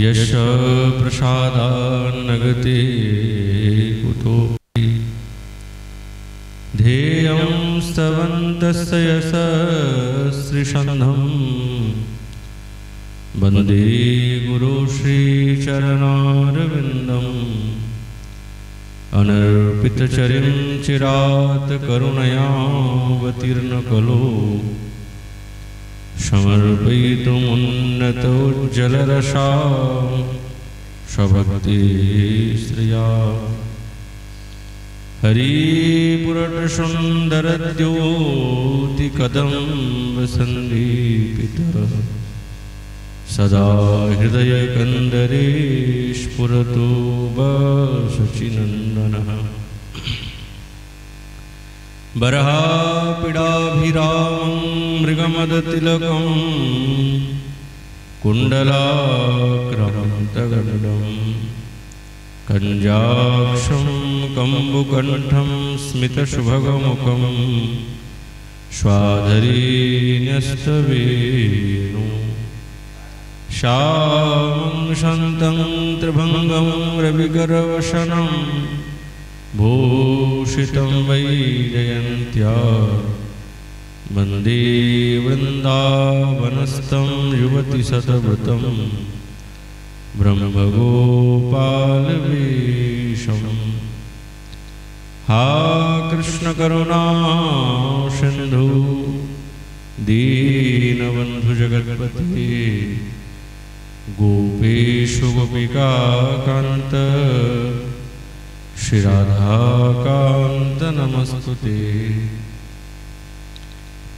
यश प्रसादान्नगते कुतोऽपि ध्येयं स्तवन्तस्य यशस्श्रीसन्धं वन्दे गुरु श्रीचरणारविन्दम् अनर्पितचरिं चिरात् करुणयावतीर्णः खलु समर्पयितुमुन्नतोज्ज्वलरसा स्वभक्तिश्रिया हरिपुरटसुन्दरद्योतिकदम्बसन्दीपितः सदा हृदयकन्दरे स्फुरतु वशचिनन्दनः बर्हापीडाभिरामं मृगमदतिलकं कुण्डलाक्रान्तगरुडं कञ्जाक्षं कम्बुकण्ठं स्मितसुभगमुखं स्वाधरीन्यस्तवेणु श्यामं शान्तं त्रिभङ्गं रविकरवशनं भूषितं वैजयन्त्या वन्दे वृन्दावनस्थं युवतिशतव्रतं ब्रह्मगोपालवेशम् हा कृष्णकरुणा सिन्धु दीनबन्धु जगत्पते गोपेषु गोपिकान्त श्रीराधाकान्त नमस्तुते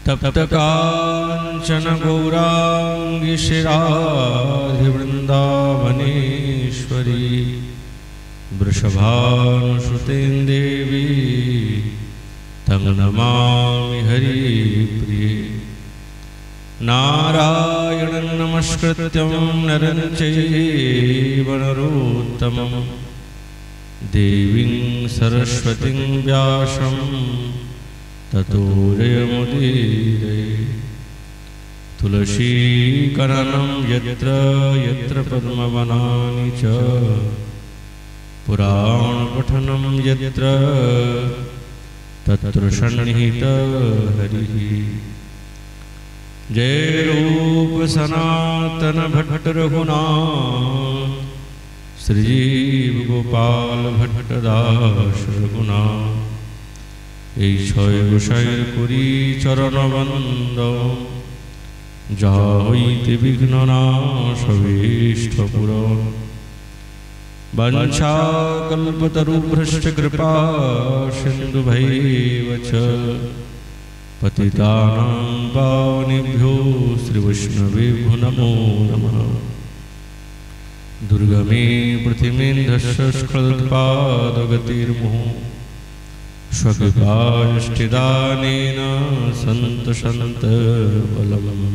तप्तकाञ्चन गौराङ्गी श्रीराधिवृन्दावनेश्वरी वृषभानुसुते देवी तं नमामि हरिप्रिये नारायणं नमस्कृत्यं नरं चैव नरोत्तमं देवीं सरस्वतीं व्यासं ततो जयमुदीरये तुलसीकरणं यत्र यत्र पद्मवनानि च पुराणपठनं यत्र तत्र सन्निहितः हरिः जय रूप सनातन भट्ट रघुनाथ श्रीजीव गोपाल भट्टदास रघुनाथ এই ছয় গোসাইয়ের করি চরণবন্দ যা হইতে বিঘ্ন নাশ অভীষ্ট পূরণ वंशाकल्पतरुभ्यश्च कृपा सिन्धुभैव च पतितानां पावनेभ्यो श्रीवैष्णवेभ्यो नमो नमः दुर्गमे पृथिवीन्धस्य स्खलत्पादगतिर्मुहुः स्वकृपाष्टिदानेन सन्तबलम्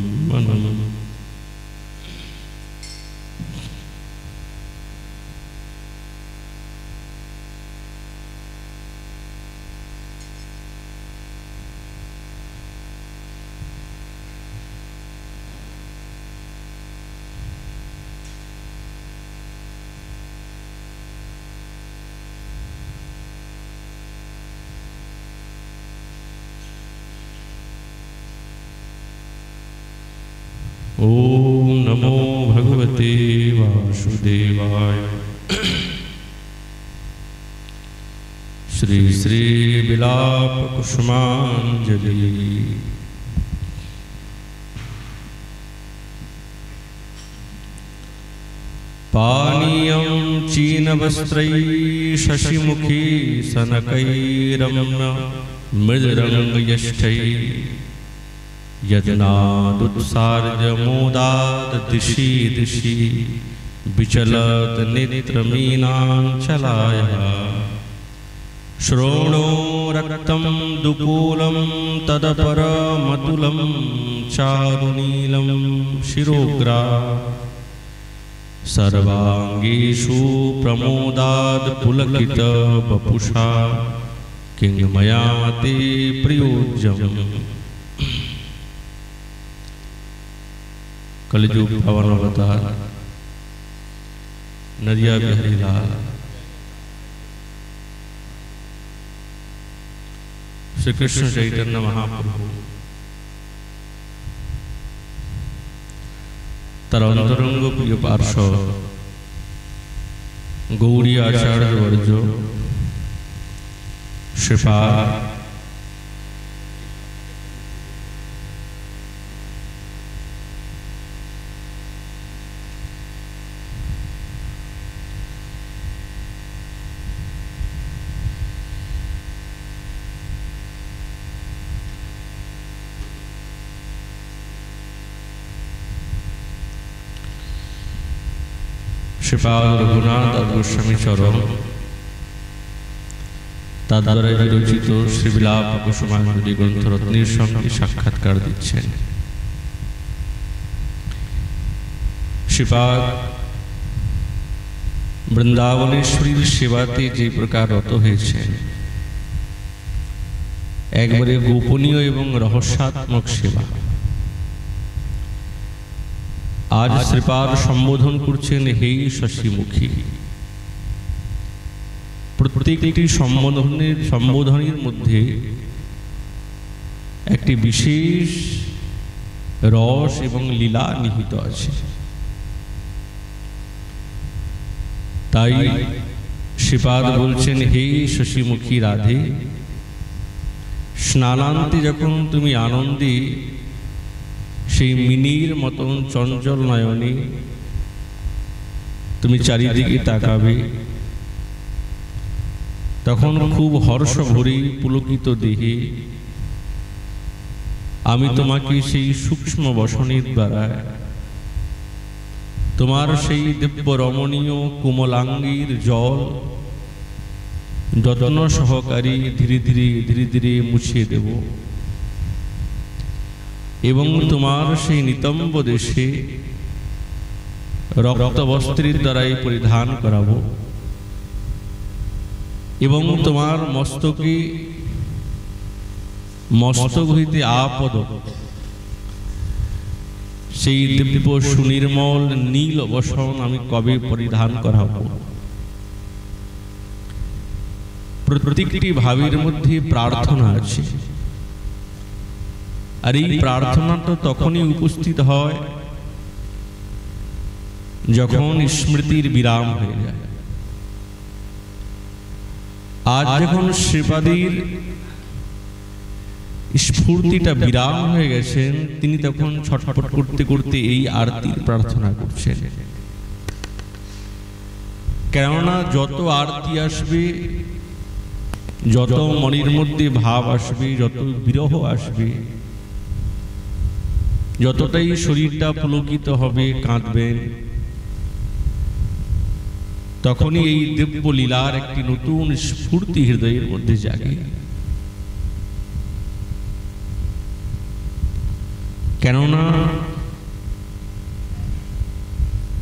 ओम नमो भगवते वासुदेवाय। श्री श्री विलाप कुसुमांजलि। पानीयं चीनवस्त्रै शशिमुखी सनकैरम्य मृदरङ्गयष्ठै यदनादुत्सार्जमोदात् दिशि दिशि विचलत् नेत्रमीनाञ्चलायः श्रोणो रक्तं दुकूलं तदपरमतुलं चारुनीलं शिरोग्रा सर्वांगीषु प्रमोदात् पुलकित वपुषा किं मया ते प्रियोज्यम्। कलिजुग पावन अवतार नदिया बिहारी लाल। श्री कृष्ण चैतन्य महाप्रभु तार अंतरंग प्रिय पार्षद गौड़ी आचार्य वर्ज श्रीपाद श्रीपाद रघुनाथ गोस्वामी चरण ताद्वारा विरचित श्रीविलाप कुसुमांजलि ग्रंथ रत्नेर संगे साक्षात्कार दिच्छेन। श्रीपाद बृंदावनेश्वरीर सेवाते जे प्रकार रत हয়েছেন एकबारे गोपनीय एवं रहस्यात्मक सेवा। आज श्रीपाद सम्बोधन करছেন हे शशिमुखी। प्रत्येकटी सम्बोधनेर मध्य एक विशेष रस एवं लीला निहित आछे। ताई श्रीपाद बोलছেন हे शशिमुखी राधे, स्नानान्ते जखन तुमी आनंदे সেই মিনির মতন চঞ্চল নয়নে তুমি চারিদিকে তাকাবে, তখন খুব হর্ষ ভরে পুলকিত দেহে আমি তোমাকে সেই সূক্ষ্ম বসনের দ্বারা তোমার সেই দিব্য রমণীয় কোমলাঙ্গীর জল যত্ন সহকারে ধীরে ধীরে ধীরে ধীরে মুছিয়ে দেব एवं तुम्हार से नितंब देशे रक्त वस्त्रेर द्वाराई परिधान कराबो एवं तुम्हार मस्तके मस्तक हईते आपद सेई दिव्य सुनिर्मल नील वसन आमी कबे परिधान कराबो। प्रत्येकटी भावेर मध्य प्रार्थना आछे और ये प्रार्थना तो तखनी उपस्थित है जखन स्मृतिर विराम हो जाए। आज जखन श्रीपादेर स्फूर्तिटा विराम हो गेছেন তিনি তখন ছটফট করতে করতে এই আরতির প্রার্থনা করছেন। কেননা যত আরতি আসবে, যত মনের মধ্যে ভাব আসবে, যত বিরহ আসবে, যতটাই শরীরটা পুলকিত হবে, কাঁদবেন, তখনই এই দিব্য লীলার একটি নতুন স্ফূর্তি হৃদয়ের মধ্যে জাগে। কেননা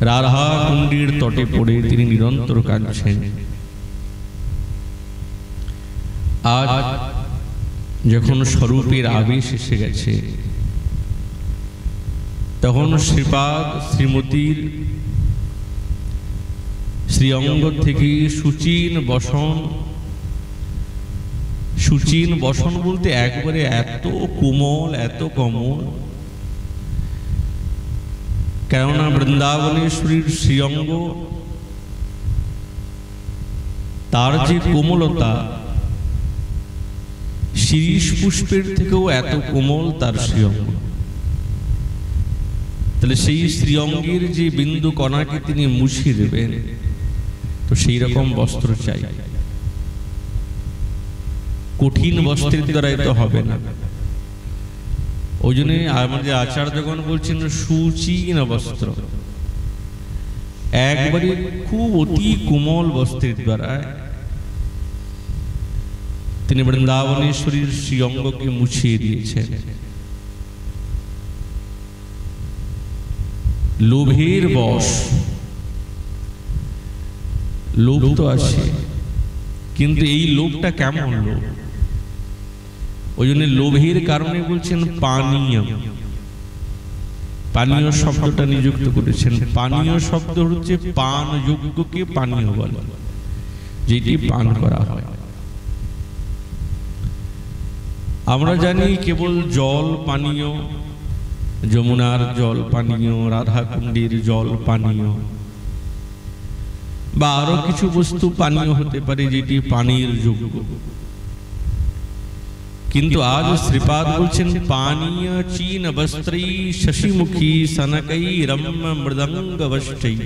রাধা কুণ্ডীর তটে পড়ে তিনি নিরন্তর কাঁদছেন। আজ যখন স্বরূপের আবেশ এসে গেছে, তখন শ্রীপাদ শ্রীমতীর শ্রীঅঙ্গ থেকে সুচিন বসন বলতে একবারে এত কোমল, এত কমল। কেননা বৃন্দাবনেশ্বরীর শ্রীঅঙ্গ তার যে কোমলতা, শিরীষ পুষ্পের থেকেও এত কোমল তার শ্রীঅঙ্গ। তাহলে সেই শ্রীঅঙ্গের যে বিন্দু কণাকে তিনি মুছিয়ে দেবেন, তো সেই রকম বস্ত্র চাই। কঠিন বস্ত্রের দ্বারাই তো হবে না। ওই জন্য আমাদের আচার্যগণ বলছেন সুচিন বস্ত্র, একবারে খুব অতি কোমল বস্ত্রের দ্বারা তিনি বৃন্দাবনেশ্বরীর শ্রীঅঙ্গকে মুছিয়ে দিয়েছেন। লোভের বশ, লোভ তো আছে, কিন্তু এই লোভটা কেমন লোভ? ওই জন্য লোভের কারণে বলছেন পানীয়। পানীয় শব্দটা নিযুক্ত করেছেন। পানীয় শব্দ হচ্ছে পান যোগ্যকে পানীয় বলে, যেটি পান করা হয়। আমরা জানি কেবল জল পানীয়, যমুনার জল পানীয়, রাধাকুণ্ডীর জল পানীয়, বা আরো কিছু বস্তু পানীয় হতে পারে যেটি পানির যোগ্য। কিন্তু আজ শ্রীপাদ বলছেন পানীয় চীন বস্ত্রী শশীমুখী সনকই রম্য মৃদঙ্গ বষ্টই।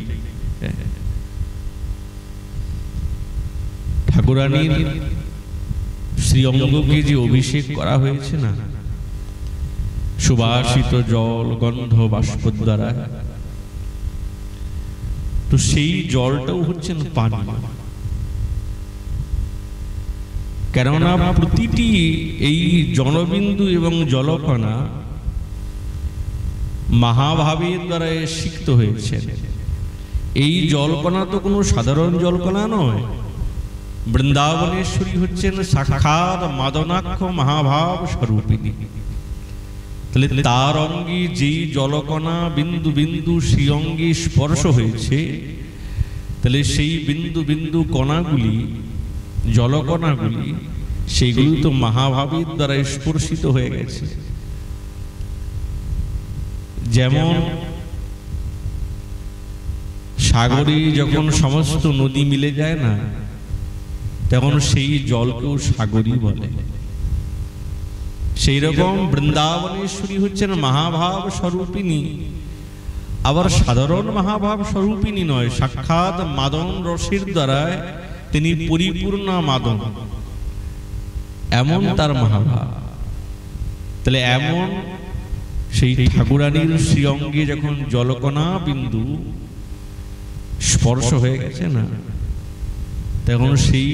ঠাকুরানীর শ্রী অঙ্গকে যে অভিষেক করা হয়েছে না, সুবাসিত জল গন্ধ বাষ্প দ্বারা, তো সেই জলটাও হচ্ছেন পানি। কেননা প্রতিটি এই জলবিন্দু এবং জলকণা মহাভাবের দ্বারা সিক্ত হয়েছে। এই জলকণা তো কোনো সাধারণ জলকণা নয়। বৃন্দাবনেশ্বরী হচ্ছেন সাক্ষাৎ মাদনাক্ষ মহাভাব স্বরূপিণী। তাহলে তার অঙ্গে যেই জলকণা বিন্দু বিন্দু সেই অঙ্গে স্পর্শ হয়েছে, তাহলে সেই বিন্দু বিন্দু কণাগুলি, জলকণাগুলি, সেইগুলি তো মহাভাবের দ্বারা স্পর্শিত হয়ে গেছে। যেমন সাগরে যখন সমস্ত নদী মিলে যায় না, তখন সেই জলকেও সাগরই বলে। সেই রকম বৃন্দাবনেশ্বরী হচ্ছেন মহাভাব স্বরূপিণী। আবার সাধারণ মহাভাব স্বরূপিণী নয়, সাক্ষাৎ মাদন রসের দ্বারা তিনি পরিপূর্ণ মাদন, এমন তার মহাভাব। তাহলে এমন সেই ঠাকুরানীর শ্রী অঙ্গে যখন জলকণা বিন্দু স্পর্শ হয়ে গেছে না, তখন সেই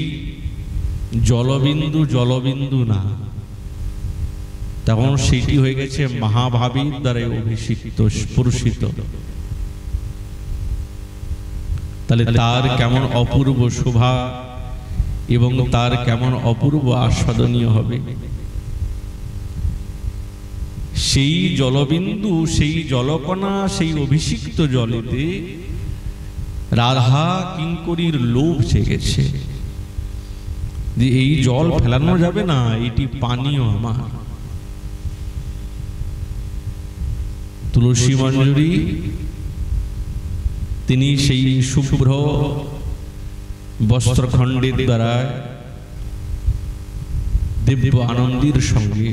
জলবিন্দু জলবিন্দু না, তখন সেইটি হয়ে গেছে মহাভাবের দ্বারা অভিষিক্ত, স্পর্শিত। তাহলে তার কেমন অপূর্ব শোভা এবং তার কেমন অপূর্ব আস্বাদনীয় হবে। সেই জলবিন্দু, সেই জলকণা, সেই অভিষিক্ত জলেতে রাধা কিঙ্করীর লোভ জেগেছে যে এই জল ফেলানো যাবে না, এটি পানীয় আমার। তুলসী মঞ্জুরি তিনি সেই শুভ্র বস্ত্রখণ্ডের দ্বারা দিব্য আনন্দের সঙ্গে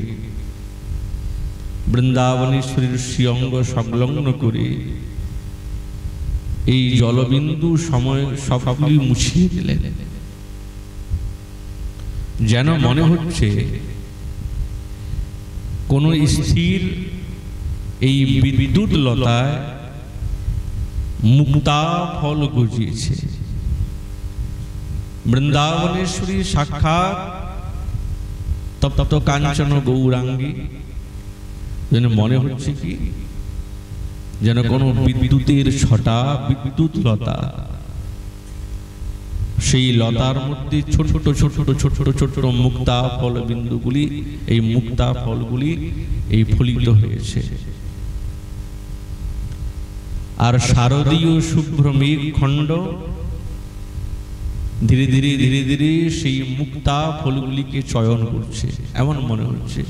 বৃন্দাবনেশ্বরীর শ্রী অঙ্গ সংলগ্ন করে এই জলবিন্দু সময় সবগুলি মুছিয়ে দিলেন। যেন মনে হচ্ছে কোন স্থির এই বিদ্যুৎ লতায় মুক্তা ফল গজিয়েছে। বৃন্দাবনেশ্বরী সাক্ষাৎ তপ্ত কাঞ্চন গৌরাঙ্গী। যেন মনে হচ্ছে কি যেন কোনো বিদ্যুতের ছটা, বিদ্যুৎ লতা, সেই লতার মধ্যে ছোট ছোট ছোট ছোট ছোট মুক্তা ফল বিন্দুগুলি, এই মুক্তা ফলগুলি এই ফলিত হয়েছে। আর শারদীয় শুভ্র মেঘ খণ্ড ধীরে ধীরে ধীরে ধীরে সেই মুক্তা ফলগুলিকে চয়ন করছে, এমন মনে হচ্ছে।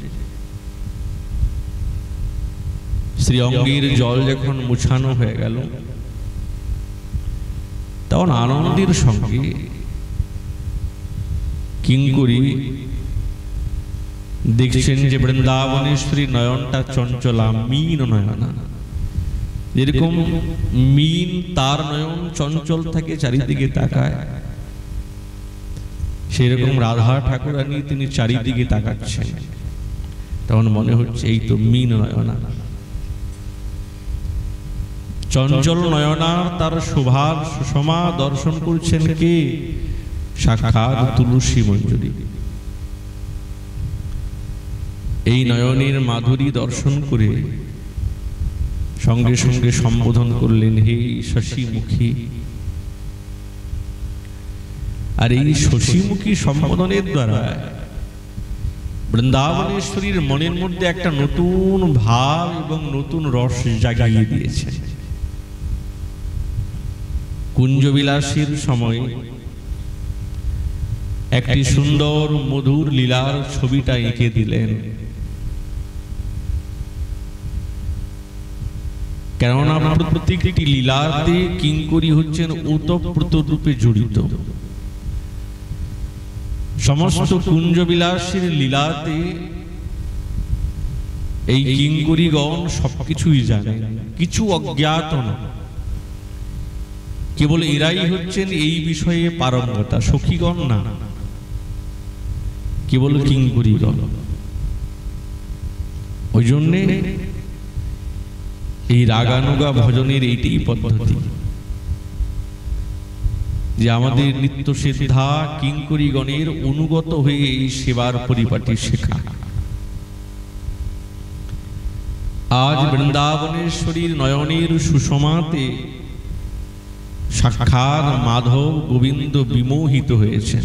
শ্রী অঙ্গের জল যখন মুছানো হয়ে গেল, তখন আনন্দের সঙ্গে কিঙ্করী দেখছেন যে বৃন্দাবনেশ্বরী নয়নটা চঞ্চলা, মীন নয়না। যেরকম মীন তার নয়ন চঞ্চল থাকে, চারিদিকে তাকায়, সেরকম রাধা ঠাকুরানী তিনি চারিদিকে তাকাচ্ছেন। তখন মনে হচ্ছে এই তো মীন নয়না, চঞ্চল নয়নার তার শোভার সুষমা দর্শন করছেন কে? সাক্ষাৎ তুলসী মঞ্জুরি। এই নয়নের মাধুরী দর্শন করে সঙ্গে সঙ্গে সম্বোধন করলেন, হে শশীমুখী। আর এই শশীমুখী সম্বোধনের দ্বারা বৃন্দাবনেশ্বরীর মনের মধ্যে একটা নতুন ভাব এবং নতুন রস জাগিয়ে দিয়েছে। কুঞ্জবিলাসীর সময় একটি সুন্দর মধুর লীলার ছবিটা এঁকে দিলেন। কেননা প্রত্যেকটি লীলাতে কিঙ্করী হচ্ছেন ওতপ্রোত রূপে জড়িত। সমস্ত কুঞ্জবিলাসীর লীলাতে এই কিঙ্করীগণ সবকিছুই জানে, কিছু অজ্ঞাত না। কেবল এরাই হচ্ছেন এই বিষয়ে পারঙ্গতা, সখীগণ না, কেবল কিঙ্করীগণ। ওই জন্যে এই রাগানুগা ভজনের এইটাই পদ্ধতি, যে আমাদের নিত্য সিদ্ধা কিঙ্করীগণের অনুগত হয়ে এই সেবার পরিপাটি শেখা। আজ বৃন্দাবনেশ্বরীর নয়নের সুষমাতে সাক্ষাৎ মাধব গোবিন্দ বিমোহিত হয়েছে।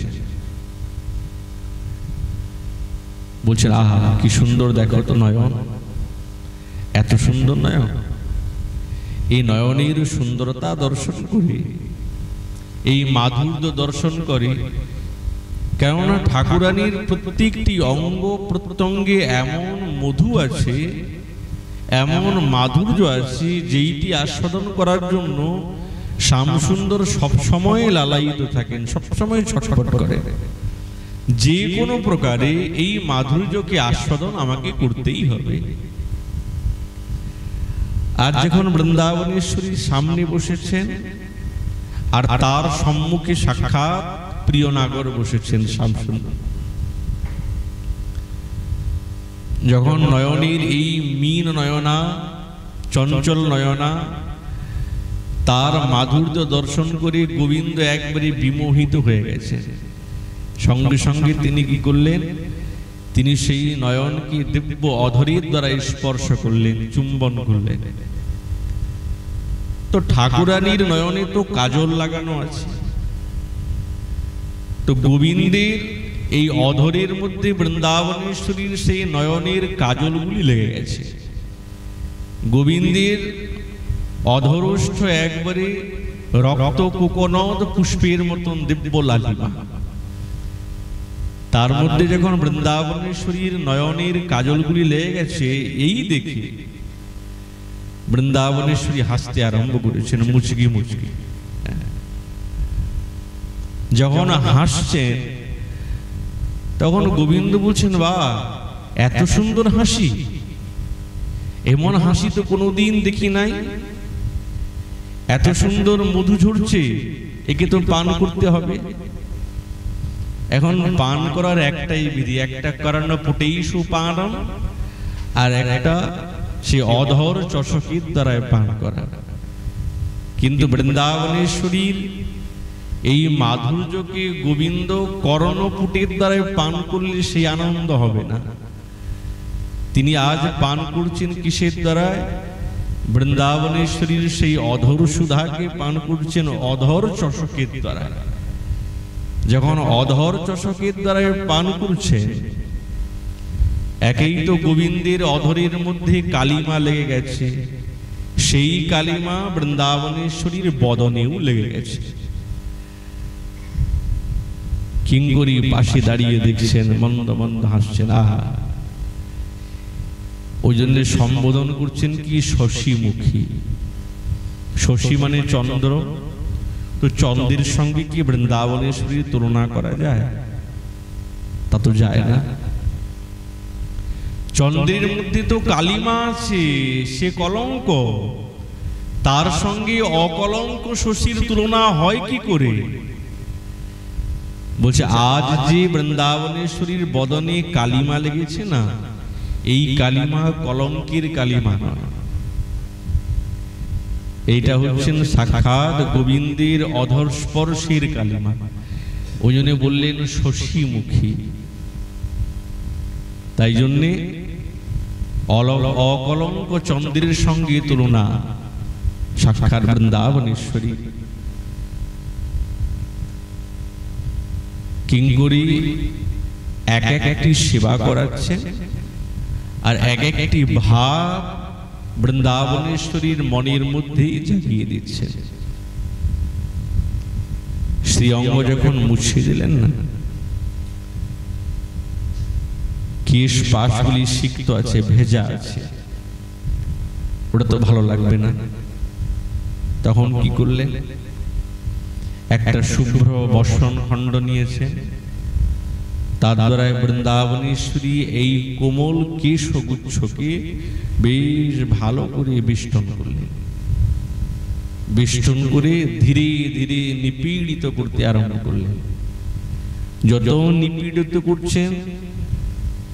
বলছেন, আহা কি সুন্দর, দেখো তো নয়ন, এত সুন্দর নয়ন। এই নয়নের সুন্দরতা দর্শন করে, এই মাধুর্য দর্শন করে, কেননা ঠাকুরানীর প্রত্যেকটি অঙ্গ প্রত্যঙ্গে এমন মধু আছে, এমন মাধুর্য আছে, যেইটি আস্বাদন করার জন্য শ্যামসুন্দর সবসময় লালায়িত থাকেন, সবসময় ছটফট করে। যে কোনো প্রকারে এই মাধুর্যকে আস্বাদন আমাকে করতেই হবে। আজ যখন বৃন্দাবনেশ্বরীর সামনে বসেছেন, আর তার সম্মুখে সাক্ষাৎ প্রিয় নাগর বসেছেন শ্যামসুন্দর, যখন নয়নের এই মীন নয়না, চঞ্চল নয়না, তার মাধুর্য দর্শন করে গোবিন্দ একবারে বিমোহিত হয়ে গেছে। সঙ্গে সঙ্গে তিনি কি করলেন, তিনি সেই নয়নকে দিব্য অধরের দ্বারা স্পর্শ করলেন, চুম্বন করলেন। তো ঠাকুরানীর নয়নে তো কাজল লাগানো আছে, তো গোবিন্দের এই অধরের মধ্যে বৃন্দাবনেশ্বরীর সেই নয়নের কাজলগুলি লেগে গেছে। গোবিন্দের অধরষ্ঠ একবারে রক্ত কোকনদ পুষ্পের মতন দিব্য লালিমা। তার মধ্যে যখন বৃন্দাবনেশ্বরীর নয়নের কাজলগুলি লেগে গেছে, এই দেখে বৃন্দাবনেশ্বরী হাসতে আরম্ভ করেছেন, মুচকি মুচকি। যখন হাসছেন তখন গোবিন্দ বলছেন, বা এত সুন্দর হাসি, এমন হাসি তো কোনোদিন দেখি নাই। এত সুন্দর মধু ঝরছে, একে তো পান করতে হবে। এখন পান করার একটাই বিধি, একটা কারণ পুটেই সুপানম, আর একটা সে অধর চষকের দ্বারায় পান করা। কিন্তু বৃন্দাবনেশ্বরীর এই মাধুর্যকে গোবিন্দ কর্ণপুটের দ্বারায় পান করলে সেই আনন্দ হবে না। তিনি আজ পান করছেন কিসের দ্বারায়? বৃন্দাবনেশ্বরীর সেই অধর সুধাকে পান করছেন অধর চষকের দ্বারা। যখন অধর চষকের দ্বারায় পান করছেন, একেই তো গোবিন্দের অধরের মধ্যে কালিমা লেগে গেছে, সেই কালিমা বৃন্দাবনেশ্বরীর বদনেও লেগে গেছে। কিঙ্করী পাশে দাঁড়িয়ে দেখছেন, মন্দ মন্দ হাসছেন। আহা, ওই জন্য সম্বোধন করছেন কি শশীমুখী। শশী মানে চন্দ্র, তো চন্দ্রের সঙ্গে কি বৃন্দাবনেশ্বরীর তুলনা করা যায়? তা তো যায় না। চন্দ্রের মধ্যে তো কালিমা আছে, সে কলঙ্ক, তার সঙ্গে অকলঙ্ক শশীর তুলনা হয় কি করে? বলছে, আজ যে বৃন্দাবনেশ্বরীর বদনে কালিমা লেগেছে না, এই কালিমা কলঙ্কের কালিমা নয়, এইটা হচ্ছেন সাক্ষাৎ গোবিন্দের অধর স্পর্শের কালিমা। ওই জন্য বললেন শশীমুখী। তাই জন্যে অকলঙ্ক চন্দ্রের সঙ্গে তুলনা সাক্ষাৎ বৃন্দাবনেশ্বরী। কিঙ্করী এক একটি সেবা করাচ্ছেন, আর এক একটি ভাব বৃন্দাবনেশ্বরীর মনের মধ্যেই জাগিয়ে দিচ্ছেন। শ্রীঅঙ্গ যখন মুছে দিলেন না, কেশ পাশগুলি সিক্ত আছে, ভেজা আছে, ওটা তো ভালো লাগবে না। তখন কি করলেন? একটা শুভ্র বসন খণ্ড নিয়েছেন, তার দ্বারা বৃন্দাবনেশ্বরী এই কোমল কেশগুচ্ছকে বেশ ভালো করে বেষ্টন করলেন। বেষ্টন করে ধীরে ধীরে নিপীড়িত করতে আরম্ভ করলেন। যত নিপীড়িত করছেন,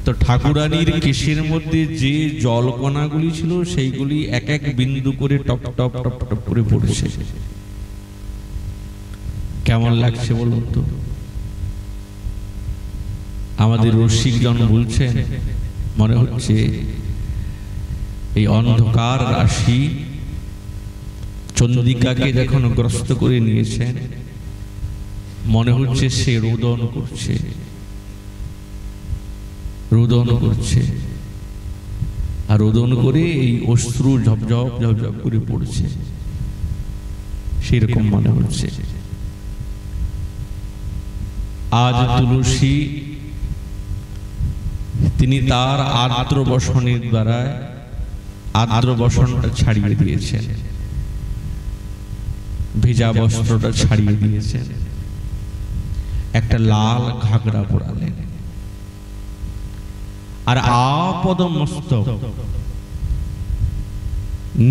তো ঠাকুরানীর কেশের মধ্যে যে জলকণাগুলি ছিল সেইগুলি এক এক বিন্দু করে টপ টপ টপ টপ করে পড়ছে। কেমন লাগছে বলুন তো? আমাদের রসিকজন বলছেন, মনে হচ্ছে এই অন্ধকার রাশি চন্দ্রিকাকে যখন গ্রস্ত করে নিয়েছেন, মনে হচ্ছে সে রোদন করছে, রোদন করছে, আর রোদন করে এই অশ্রু ঝপঝপ ঝপঝপ করে পড়ছে, সেরকম মনে হচ্ছে। আজ তুলসী তিনি তার আর্দ্র বসনের দ্বারা আর্দ্র বসনটা ছাড়িয়ে দিয়েছেন, ভেজা বস্ত্রটা ছাড়িয়ে দিয়েছেন, একটা লাল ঘাগরা পরালেন, আর আপদ মস্তক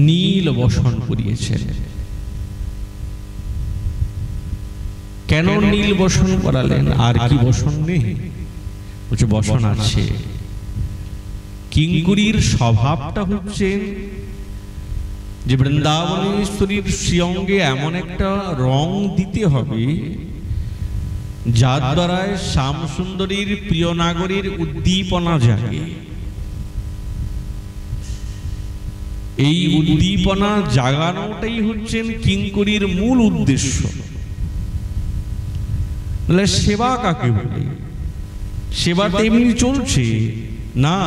নীল বসন করিয়েছেন। কেন নীল বসন করালেন? আর কি বসন নেই? বলছে বসন আছে। কিঙ্করীর স্বভাবটা হচ্ছে যে বৃন্দাবনেশ্বরীর শ্রীঅঙ্গে এমন একটা রং দিতে হবে যার দ্বারা শ্যামসুন্দরীর প্রিয় নাগরীর উদ্দীপনা জাগে। এই উদ্দীপনা জাগানোটাই হচ্ছেন কিঙ্করীর মূল উদ্দেশ্য। সেবা কাকে বলে? সেবা তেমনি চলছে না,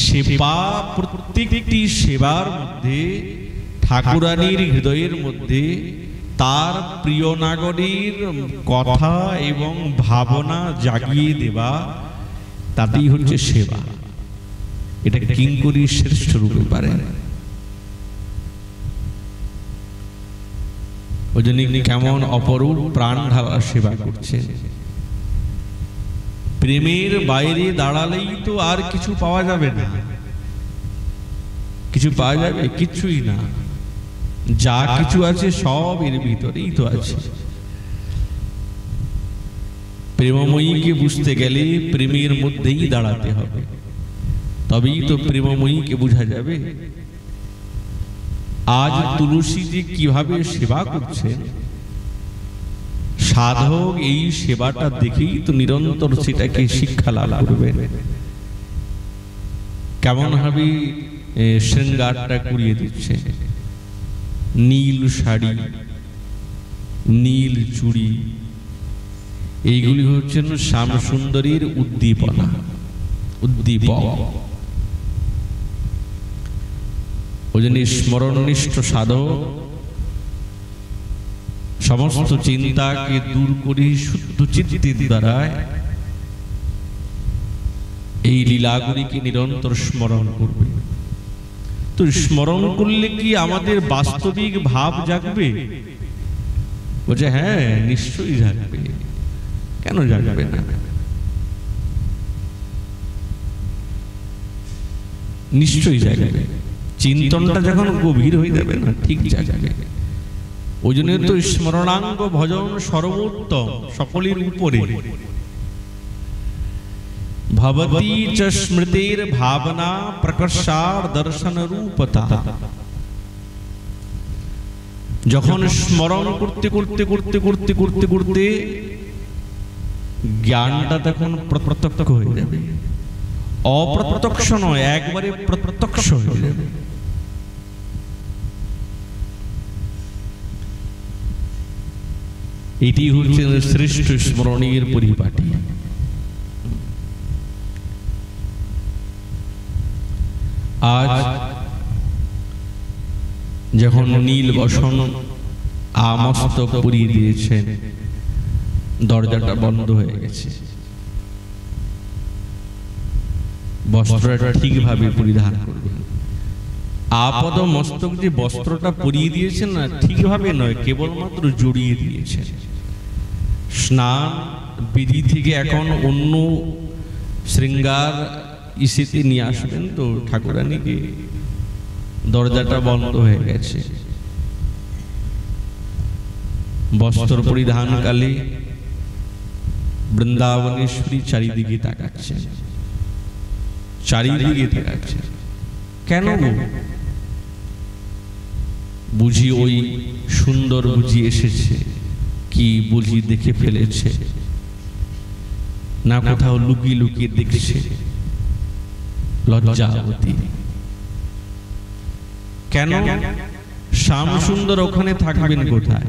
সেবা প্রত্যেকটি সেবার মধ্যে ঠাকুরানীর হৃদয়ের মধ্যে তার প্রিয় নাগরীর কথা এবং ভাবনা জাগিয়ে দেওয়া, তাতেই হচ্ছে সেবা। এটা কিঙ্করী শ্রেষ্ঠ রূপে পারে। ওই জন্য কেমন অপরূপ প্রাণ ঢালা সেবা করছে। প্রেমের বাইরে দাঁড়ালেই তো আর কিছু পাওয়া যাবে না। কিছু পাওয়া যাবে? কিছুই না। যা কিছু আছে সব এর ভিতরেই তো আছে। প্রেমময়ীকে বুঝতে গেলে প্রেমের মধ্যেই দাঁড়াতে হবে, তবেই তো প্রেমময়ীকে বোঝা যাবে। আজ তুলসী যে কিভাবে সেবা করছেন, সাধক এই সেবাটা দেখেই তো নিরন্তর সেটাকে শিক্ষা লাভ করবেন। কেমন ভাবে শৃঙ্গারটা করিয়ে দিচ্ছে, নীল শাড়ি, নীল চুড়ি, এইগুলি হচ্ছেন শ্যামসুন্দরীর উদ্দীপনা, উদ্দীপক। ওই জন্য স্মরণনিষ্ঠ সাধক সমস্ত চিন্তাকে দূর করে শুদ্ধ চিত্তের দ্বারা এই লীলাগুলিকে নিরন্তর স্মরণ করবে। তো স্মরণ করলে কি আমাদের বাস্তবিক ভাব জাগবে? বলছে হ্যাঁ, নিশ্চয়ই জাগবে। কেন জাগবে না? নিশ্চয়ই জাগবে। চিন্তনটা যখন গভীর হয়ে যাবে না, ঠিক জাগবে। ওই জন্য তো স্মরণাঙ্গ ভজন সর্বোত্তম, সকলের উপরে। ভবতি চ স্মৃতির ভাবনা প্রকর্ষার দর্শন রূপতা। যখন স্মরণ করতে করতে করতে করতে করতে করতে জ্ঞানটা তখন প্রত্যক্ষ হয়ে যাবে। অপ্রত্যক্ষ নয়, একবারে প্রত্যক্ষ হয়ে যাবে। এটি হচ্ছে শ্রেষ্ঠ স্মরণের পরিপাটি। আজ যখন নীল বসন আমস্তক পরিয়ে দিয়েছেন, দরজাটা বন্ধ হয়ে গেছে। বস্ত্রটা ঠিকভাবে পরিধান করবেন। আপদ মস্তক যে বস্ত্রটা পরিয়ে দিয়েছেন না, ঠিকভাবে নয়, কেবলমাত্র জড়িয়ে দিয়েছেন। স্নান বিধি থেকে এখন অন্য শৃঙ্গার ইসেতে নিয়ে আসবেন তো ঠাকুরানীকে, দরজাটা বন্ধ হয়ে গেছে। বস্ত্র পরিধানকালে বৃন্দাবনেশ্বরী চারিদিকে তাকাচ্ছে, চারিদিকে তাকাচ্ছে। কেন বুঝি ওই সুন্দর বুঝি এসেছে, কি বুঝি দেখে ফেলেছে, না কোথাও লুকিয়ে লুকিয়ে দেখছে? লজ্জাবতী কেন? শ্যামসুন্দর ওখানে থাকবেন কোথায়?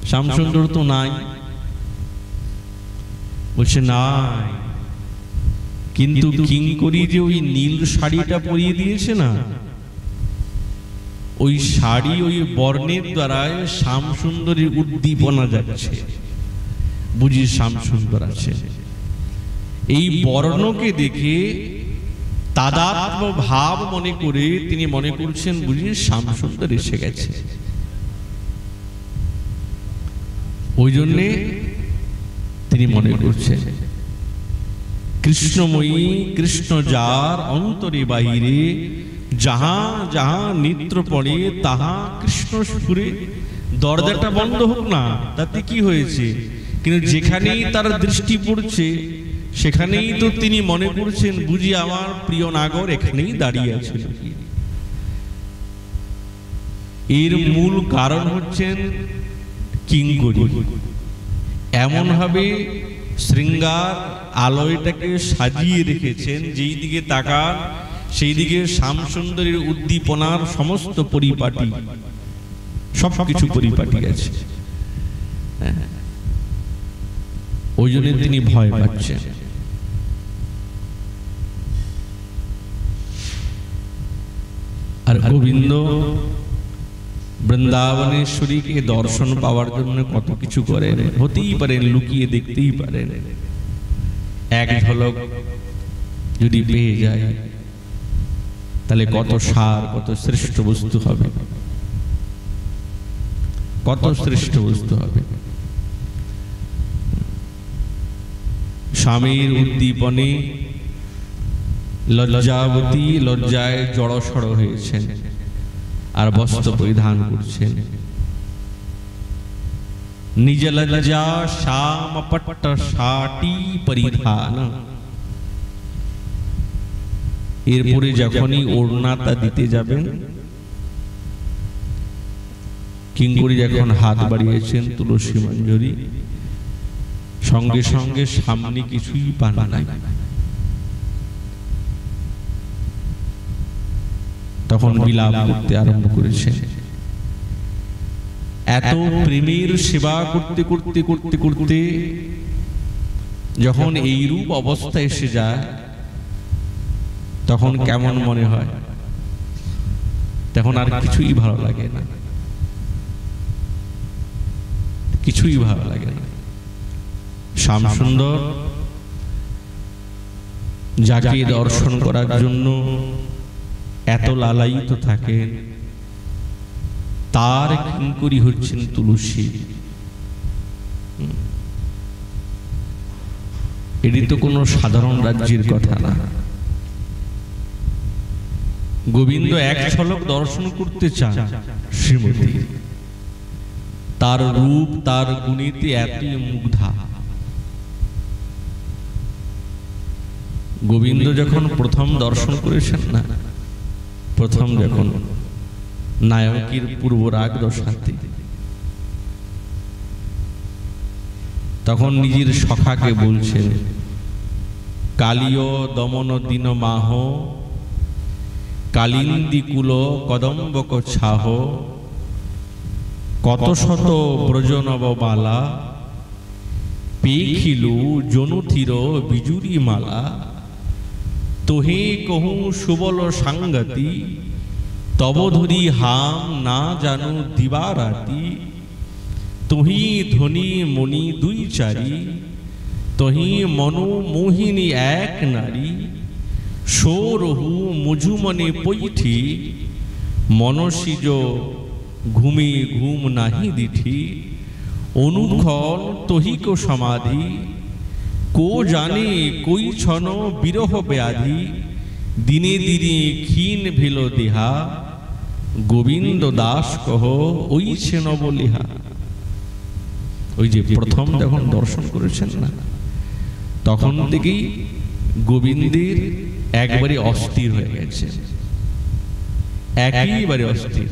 শ্যামসুন্দর তো নাই। বলছে নাই, কিন্তু কিঙ্করী যে ওই নীল শাড়িটা পরিয়ে দিয়েছে না, ওই শাড়ি ওই বর্ণের দ্বারা শ্যামসুন্দরের উদ্দীপনা যাচ্ছে, বুঝি শ্যামসুন্দর আছে। এই বর্ণকে দেখে তাদাত্ম ভাব মনে করে তিনি মনে করছেন বুঝি শ্যামসুন্দর এসে গেছে। ওই জন্যে তিনি মনে করছেন কৃষ্ণময়ী কৃষ্ণ যার অন্তরে বাহিরে, যাহা যাহা নেত্র পড়ে তাহা কৃষ্ণ স্ফুরে। দরজাটা বন্ধ হোক না, তাতে কি হয়েছে? কিন্তু যেখানেই তার দৃষ্টি পড়ছে সেখানেই তো তিনি মনে করছেন বুঝি আমার প্রিয় নাগর এখানেই দাঁড়িয়ে আছে। এর মূল কারণ হচ্ছেন কিঙ্করী। এমন ভাবে শৃঙ্গার আলয়টাকে সাজিয়ে রেখেছেন, যেই দিকে তাকান সেই দিকে শ্যামসুন্দরের উদ্দীপনার সমস্ত পরিপাটি, সবকিছু পরিপাটি আছে। ওই জন্য তিনি ভয় পাচ্ছেন। আর গোবিন্দ বৃন্দাবনেশ্বরীকে দর্শন পাওয়ার জন্য কত কিছু করেন। হতেই পারেন লুকিয়ে দেখতেই পারেন, এক ঝলক যদি পেয়ে যায় তাহলে কত সার, কত শ্রেষ্ঠ বস্তু হবে, কত শ্রেষ্ঠ বস্তু হবে। স্বামীর উদ্দীপনে লজ্জাবতী লজ্জায় জড়সড় হয়েছেন আর বস্ত্র পরিধান করছেন। নিজ লজ্জা শ্যাম পট্ট ষাটি পরিধান। এরপরে যখনই ওড়নাটা দিতে যাবেন, কিঙ্করী যখন হাত বাড়িয়েছেন তুলসী মঞ্জরি, সঙ্গে সঙ্গে সামনে কিছুই পান নাই। তখন বিলাপ করতে আরম্ভ করেছেন। এত প্রেমের সেবা করতে করতে করতে করতে যখন এই রূপ অবস্থা এসে যায়, তখন কেমন মনে হয়? তখন আর কিছুই ভালো লাগে না, কিছুই ভালো লাগে না। শ্যামসুন্দর যাকে দর্শন করার জন্য এত লালায়িত থাকেন, তার কিঙ্করী হচ্ছেন তুলসী। এটি তো কোনো সাধারণ রাজ্যের কথা না। গোবিন্দ এক ঝলক দর্শন করতে চান শ্রীমতী, তার রূপ তার গুণীতে এতই মুগ্ধা। গোবিন্দ যখন প্রথম দর্শন করেছেন না, প্রথম যখন নায়কের পূর্বরাগ দশাতে, তখন নিজের সখাকে বলছেন, কালীয় দমন দিন মাহ কালিন্দি কুল কদম্বক ছাহ কত শত ব্রজনবমালা পেখিলু জনুথির বিজুরি মালা তোহে কহু সুবল সাঙ্গতি, তব ধরি হাম না জানু দিবারাতি। তুহি ধনী মণি দুই চারি, তহি মনো মোহিনী এক নারী। সৌরহু মুঝুমনে পৈঠি, মনসিজ ঘুমে ঘুম নাহি দিঠি। অনুক্ষণ তহিক সমাধি, কো জানে কই ছন বিরহ ব্যাধি। দিনে দিনে ক্ষীণ ভিল দেহা, গোবিন্দ দাস কহ ওই ছে নবলিহা। ওই যে প্রথম যখন দর্শন করেছেন না, তখন থেকেই গোবিন্দের একবারে অস্থির হয়ে গেছে, একেবারে অস্থির।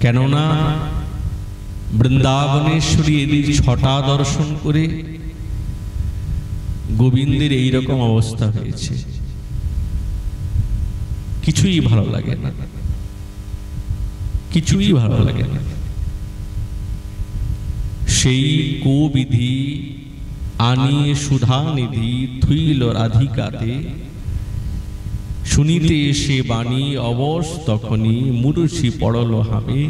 কেননা বৃন্দাবনেশ্বরী এদিন ছটা দর্শন করে গোবিন্দের এইরকম অবস্থা হয়েছে, কিছুই ভালো লাগে না, কিছুই ভালো লাগে না। সেই কোবিধি আনিয়ে সুধা নিধি, থুইল রাধিকাতে। শুনিতে সে বাণী অবশ তখনই, মূর্ছি পড়ল হামে।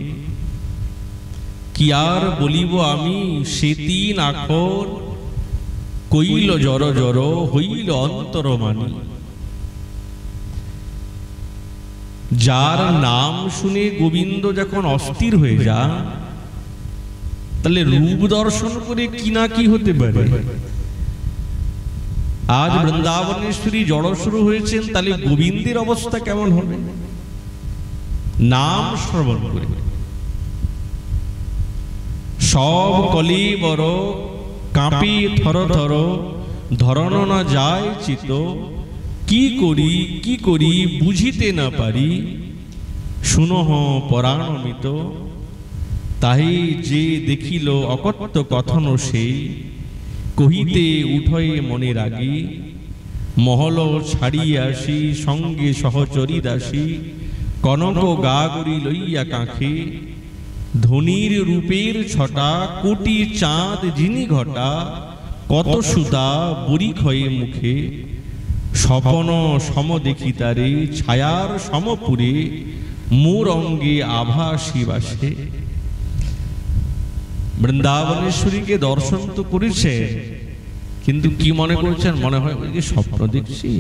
কি আর বলিব আমি সে তিন আখর, কইল জর জর হইল অন্তরমানি। যার নাম শুনে গোবিন্দ যখন অস্থির হয়ে যায়, তাহলে রূপ দর্শন করে কি না কি হতে পারে। আজ বৃন্দাবনেশ্বরী জড় শুরু হয়েছেন, তাহলে গোবিন্দের অবস্থা কেমন হবে নাম শ্রবণ করে। সব কলিবর কাঁপি থর থর, ধরন না যায় চিত। কি করি কি করি বুঝিতে না পারি, শুনহ পরাণমিত। তাহি যে দেখিল অকথ্য কথন সেই, কহিতে উঠয়ে মনে রাগি। মহল ছাড়িয়ে আসি সঙ্গে সহচরী দাসী, কনক গাগরি লইয়া কাঁখে। ধনির রূপের ছটা, কোটি চাঁদ যিনি ঘটা। কত সুতা বরি ক্ষয়ে মুখে, স্বপন সম দেখি তারে। ছায়ার সমপুরে মোর অঙ্গে আভাসী বাসে। বৃন্দাবনেশ্বরীকে দর্শন তো করেছে, কিন্তু কি মনে করছেন? মনে হয় যে স্বপ্ন দেখছি,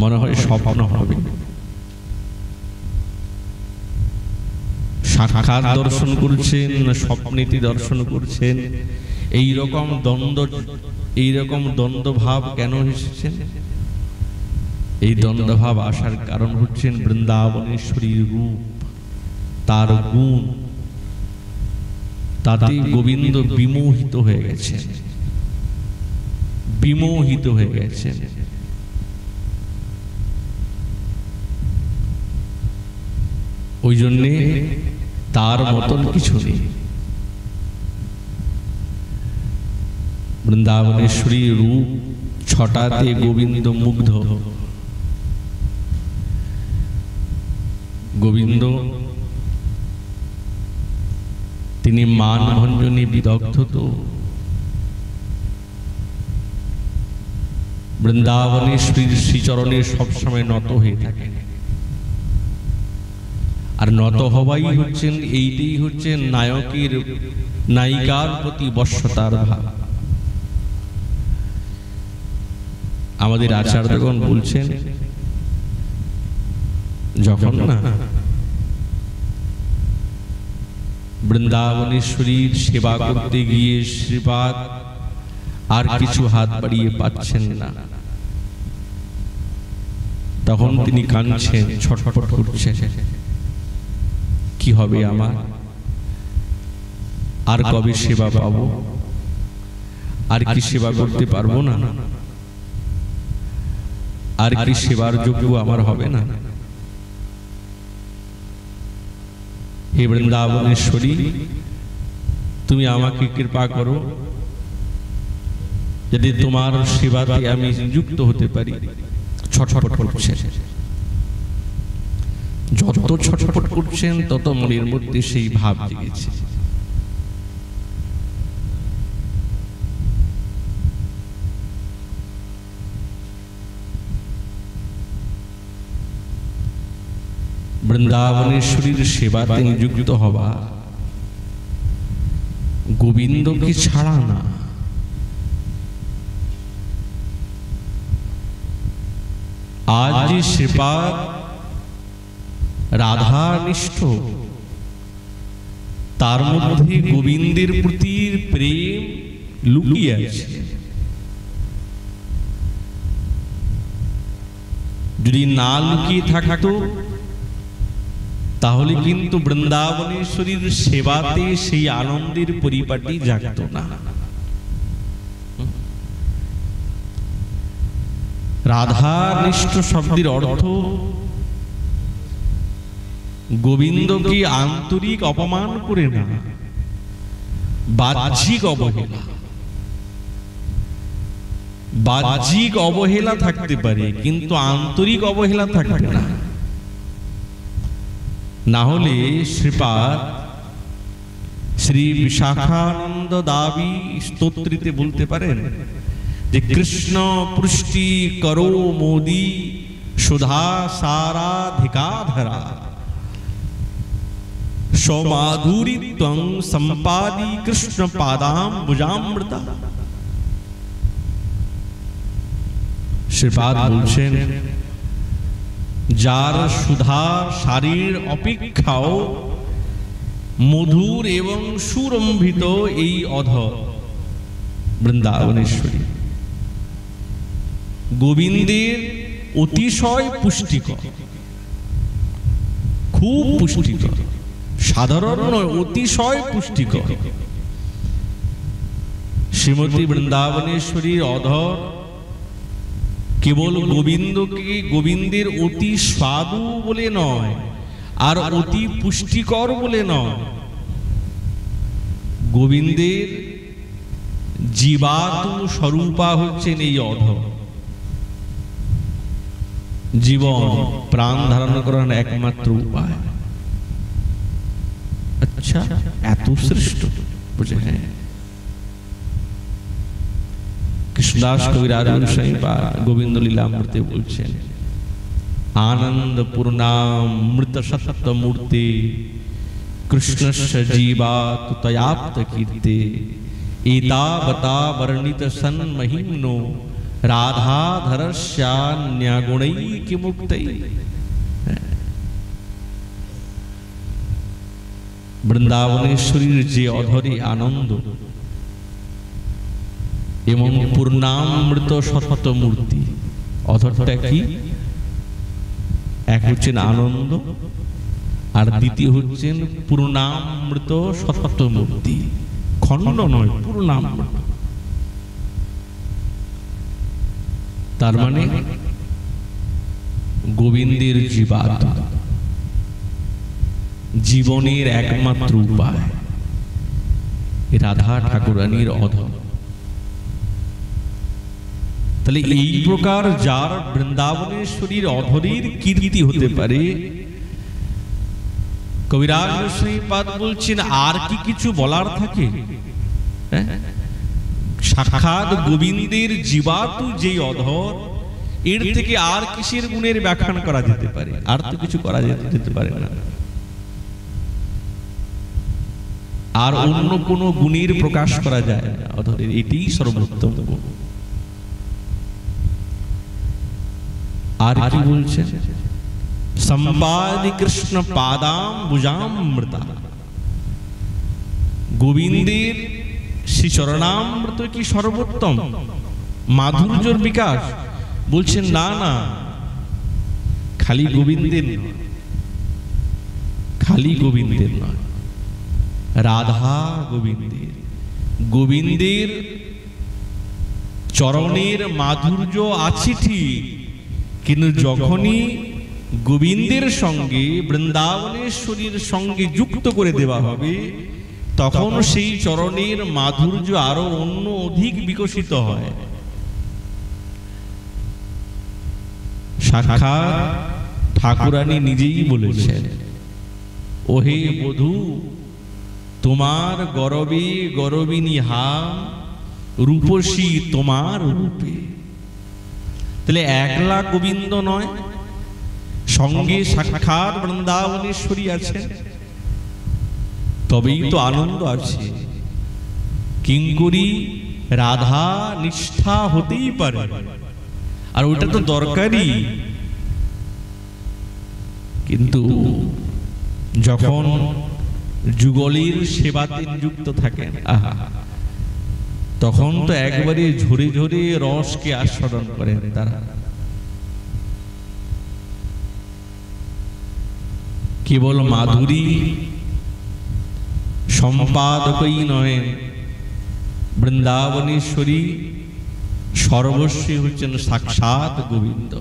মনে হয় স্বপ্ন হবে। সাক্ষাৎ দর্শন করছেন না স্বপ্নেতি দর্শন করছেন, এইরকম দ্বন্দ্ব ভাব কেন এসেছেন? এই দ্বন্দ্ব ভাব আসার কারণ হচ্ছেন বৃন্দাবনেশ্বরীর রূপ, তার গুণ, তাতে গোবিন্দ বিমোহিত হয়ে গেছেন, বিমোহিত হয়ে গেছেন। ওই জন্যে তার মতন কিছু নেই। বৃন্দাবনেশ্বরী রূপ ছটাতে গোবিন্দ মুগ্ধ। গোবিন্দ তিনি মান ভঞ্জনে বিদগ্ধ, তো বৃন্দাবনেশ্বরীর শ্রীচরণে সবসময় নত হয়ে থাকে। আর নত হওয়াই হচ্ছেন, এইটাই হচ্ছেন নায়কের নায়িকার প্রতি বশ্যতার ভাব। আমাদের আচার্যগণ বলছেন, যখন না বৃন্দাবনেশ্বরীর সেবা করতে গিয়ে শ্রীপাদ আর কিছু হাত বাড়িয়ে পাচ্ছেন না, তখন তিনি কাঁদছেন, ছটফট করছেন, কি হবে আমার, আর কবে সেবা পাবো, আর কি সেবা করতে পারবো না, আর কি সেবার যোগ্য আমার হবে না। হে বৃন্দাবনেশ্বরী, তুমি আমাকে কৃপা করো, যদি তোমার সেবাতে আমি যুক্ত হতে পারি। ছটফট করছেন, যত ছটফট করছেন তত মনের মধ্যে সেই ভাব জেগেছে। বৃন্দাবনেশ্বরীর সেবাতে নিযুক্ত হবা গোবিন্দকে ছাড়া না। আজ যে শ্রীপাদ রাধানিষ্ঠ, তার মধ্যে গোবিন্দের প্রতি প্রেম লুকিয়ে আছে। যদি না লুকিয়ে থাকতো তাহলে কিন্তু বৃন্দাবনেশ্বরীর সেবাতে সেই আনন্দের পরিপাটি জাগত না। রাধানিষ্ঠ শব্দের অর্থ গোবিন্দকে আন্তরিক অপমান করে না, বাহ্যিক অবহেলা। বাহ্যিক অবহেলা থাকতে পারে কিন্তু আন্তরিক অবহেলা থাকবে না। না হলে শ্রীপাদ শ্রী বিশাখানন্দ দাবী স্তোত্রিতে বলতে পারেন যে কৃষ্ণ পুষ্টি করো মোদি সুধা সারাধিকাধরা সৌমাধুরী ত্বং সম্পাদি কৃষ্ণ পাদাম ভুজামৃতা। শ্রীপাদ বলছেন যার সুধা শারীর অপেক্ষাও মধুর এবং সুরম্ভিত এই অধর বৃন্দাবনেশ্বরী গোবিন্দের অতিশয় পুষ্টিকর, খুব পুষ্টিকর, সাধারণ নয়, অতিশয় পুষ্টিকর। শ্রীমতী বৃন্দাবনেশ্বরীর অধর কেবল গোবিন্দকে গোবিন্দের অতি স্বাদু বলে নয় আর অতি পুষ্টিকর বলে নয়, গোবিন্দের জীবাত্ম স্বরূপা হচ্ছেন এই অধর। জীবন প্রাণ ধারণ করার একমাত্র উপায়। আচ্ছা, এত শ্রেষ্ঠ বুঝে? হ্যাঁ, কৃষ্ণদাস কবিরাজ গোবিন্দ লীলামূর্তি বলছেন আনন্দ পূর্ণামৃত সত্য মূর্তি কৃষ্ণস্য জীবাত তয়াপ্ত কীর্তে এতাবতা বর্ণিত সন্মহিম্নো রাধাধরস্যান্যগুণৈকি মুক্তৈ। বৃন্দাবনেশ্বরীর যে অধরে আনন্দ এবং পূর্ণামৃত সত্য মূর্তি, অধরটা কি? এক হচ্ছেন আনন্দ আর দ্বিতীয় হচ্ছেন পূর্ণামৃত সত্য মূর্তি, খণ্ড নয়, পূর্ণামৃত। তার মানে গোবিন্দের জীবাত্ম, জীবনের একমাত্র উপায় রাধা ঠাকুরানীর অধর। তাহলে এই প্রকার যার বৃন্দাবনেশ্বরীর অধরের কীর্তি হতে পারে, কবিরাজ শ্রীপাদ বলছেন আর কি কিছু বলার থাকে? সাক্ষাৎ গোবিন্দের জীবাত্ম যেই অধর, এর থেকে আর কিসের গুণের ব্যাখ্যান করা যেতে পারে? আর তো কিছু করা যেতে পারে না। আর অন্য কোন গুণের প্রকাশ করা যায় না অধরের, এটাই সর্বোত্তম গুণ। আর কি বলছেন? সম্পাদি কৃষ্ণ পাদাম ভুজামৃতা। গোবিন্দের শ্রী চরণামৃত কি সর্বোত্তম মাধুর্যের বিকাশ? বলছেন না না, খালি গোবিন্দের নয়, খালি গোবিন্দের নয়, রাধা গোবিন্দের, গোবিন্দের চরণের মাধুর্য আছে ঠিক, কিন্তু যখনই গোবিন্দের সঙ্গে বৃন্দাবনেশ্বরীর সঙ্গে যুক্ত করে দেওয়া হবে তখন সেই চরণের মাধুর্য আরো অন্য অধিক বিকশিত হয়। সাক্ষাৎ ঠাকুরানী নিজেই বলেছেন, ওহে বধূ তোমার গরবে গরবিনী হাম রূপসী তোমার রূপে। তাহলে একলা গোবিন্দ নয়, সঙ্গে সাক্ষাৎ বৃন্দাবনেশ্বরী আছেন, তবেই তো আনন্দ আছে। কিঙ্করী রাধা নিষ্ঠা হতেই পারে, আর ওটা তো দরকারি। কিন্তু যখন যুগলীর সেবাতে নিযুক্ত থাকেন, তখন তো একবারে ঝরে ঝরে রসকে আস্বাদন করেন তারা। কেবল মাধুরী সম্পাদকই নয়, বৃন্দাবনেশ্বরী সর্বস্বী হচ্ছেন সাক্ষাৎ গোবিন্দ।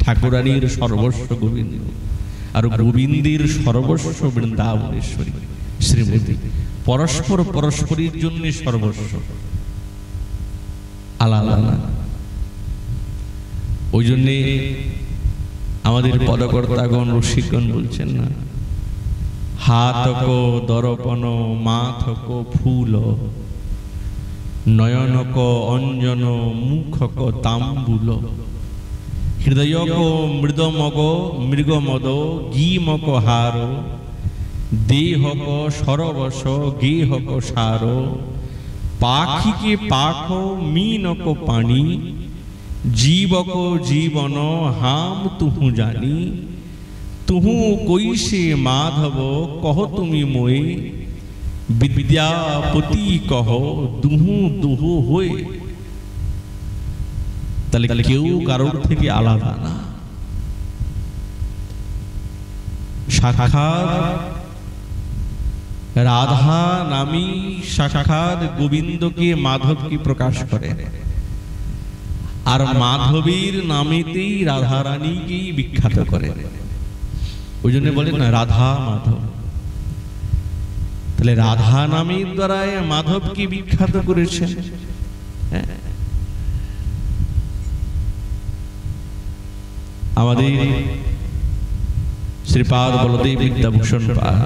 ঠাকুরানীর সর্বস্ব গোবিন্দ, আর গোবিন্দের সর্বস্ব বৃন্দাবনেশ্বরী শ্রীমতী। পরস্পর পরস্পরের জন্য সর্বস্ব, আলাদা না। ওই জন্যে আমাদের পদকর্তাগণ রসিকগণ বলছেন না, হাতক দর্পণ মাথক ফুল, নয়নক অঞ্জন মুখক তাম্বুল, হৃদয়ক মৃদমগ মৃগমদ গীমক হার, দেহক সরবশ গেহক সার, পাখিকে পাখ মীনক পানি, জীবক জীবন হাম তুহু জানি, তুহু কৈশে মাধব কহ তুমি মোয়ে, বিদ্যাপতি কহ দুহু দুহু হয়ে। তাহলে কেউ কারোর থেকে আলাদা না। সাক্ষাৎ রাধা নামী সাক্ষাৎ গোবিন্দকে মাধবকে প্রকাশ করে, আর মাধবীর নামেতেই রাধা রানীকেই বিখ্যাত করে। ওই জন্য বলেন না রাধা মাধব। তাহলে রাধা নামের দ্বারাই মাধবকে বিখ্যাত করেছেন। আমাদের শ্রীপাদ বলদেব বিদ্যাভূষণ পাল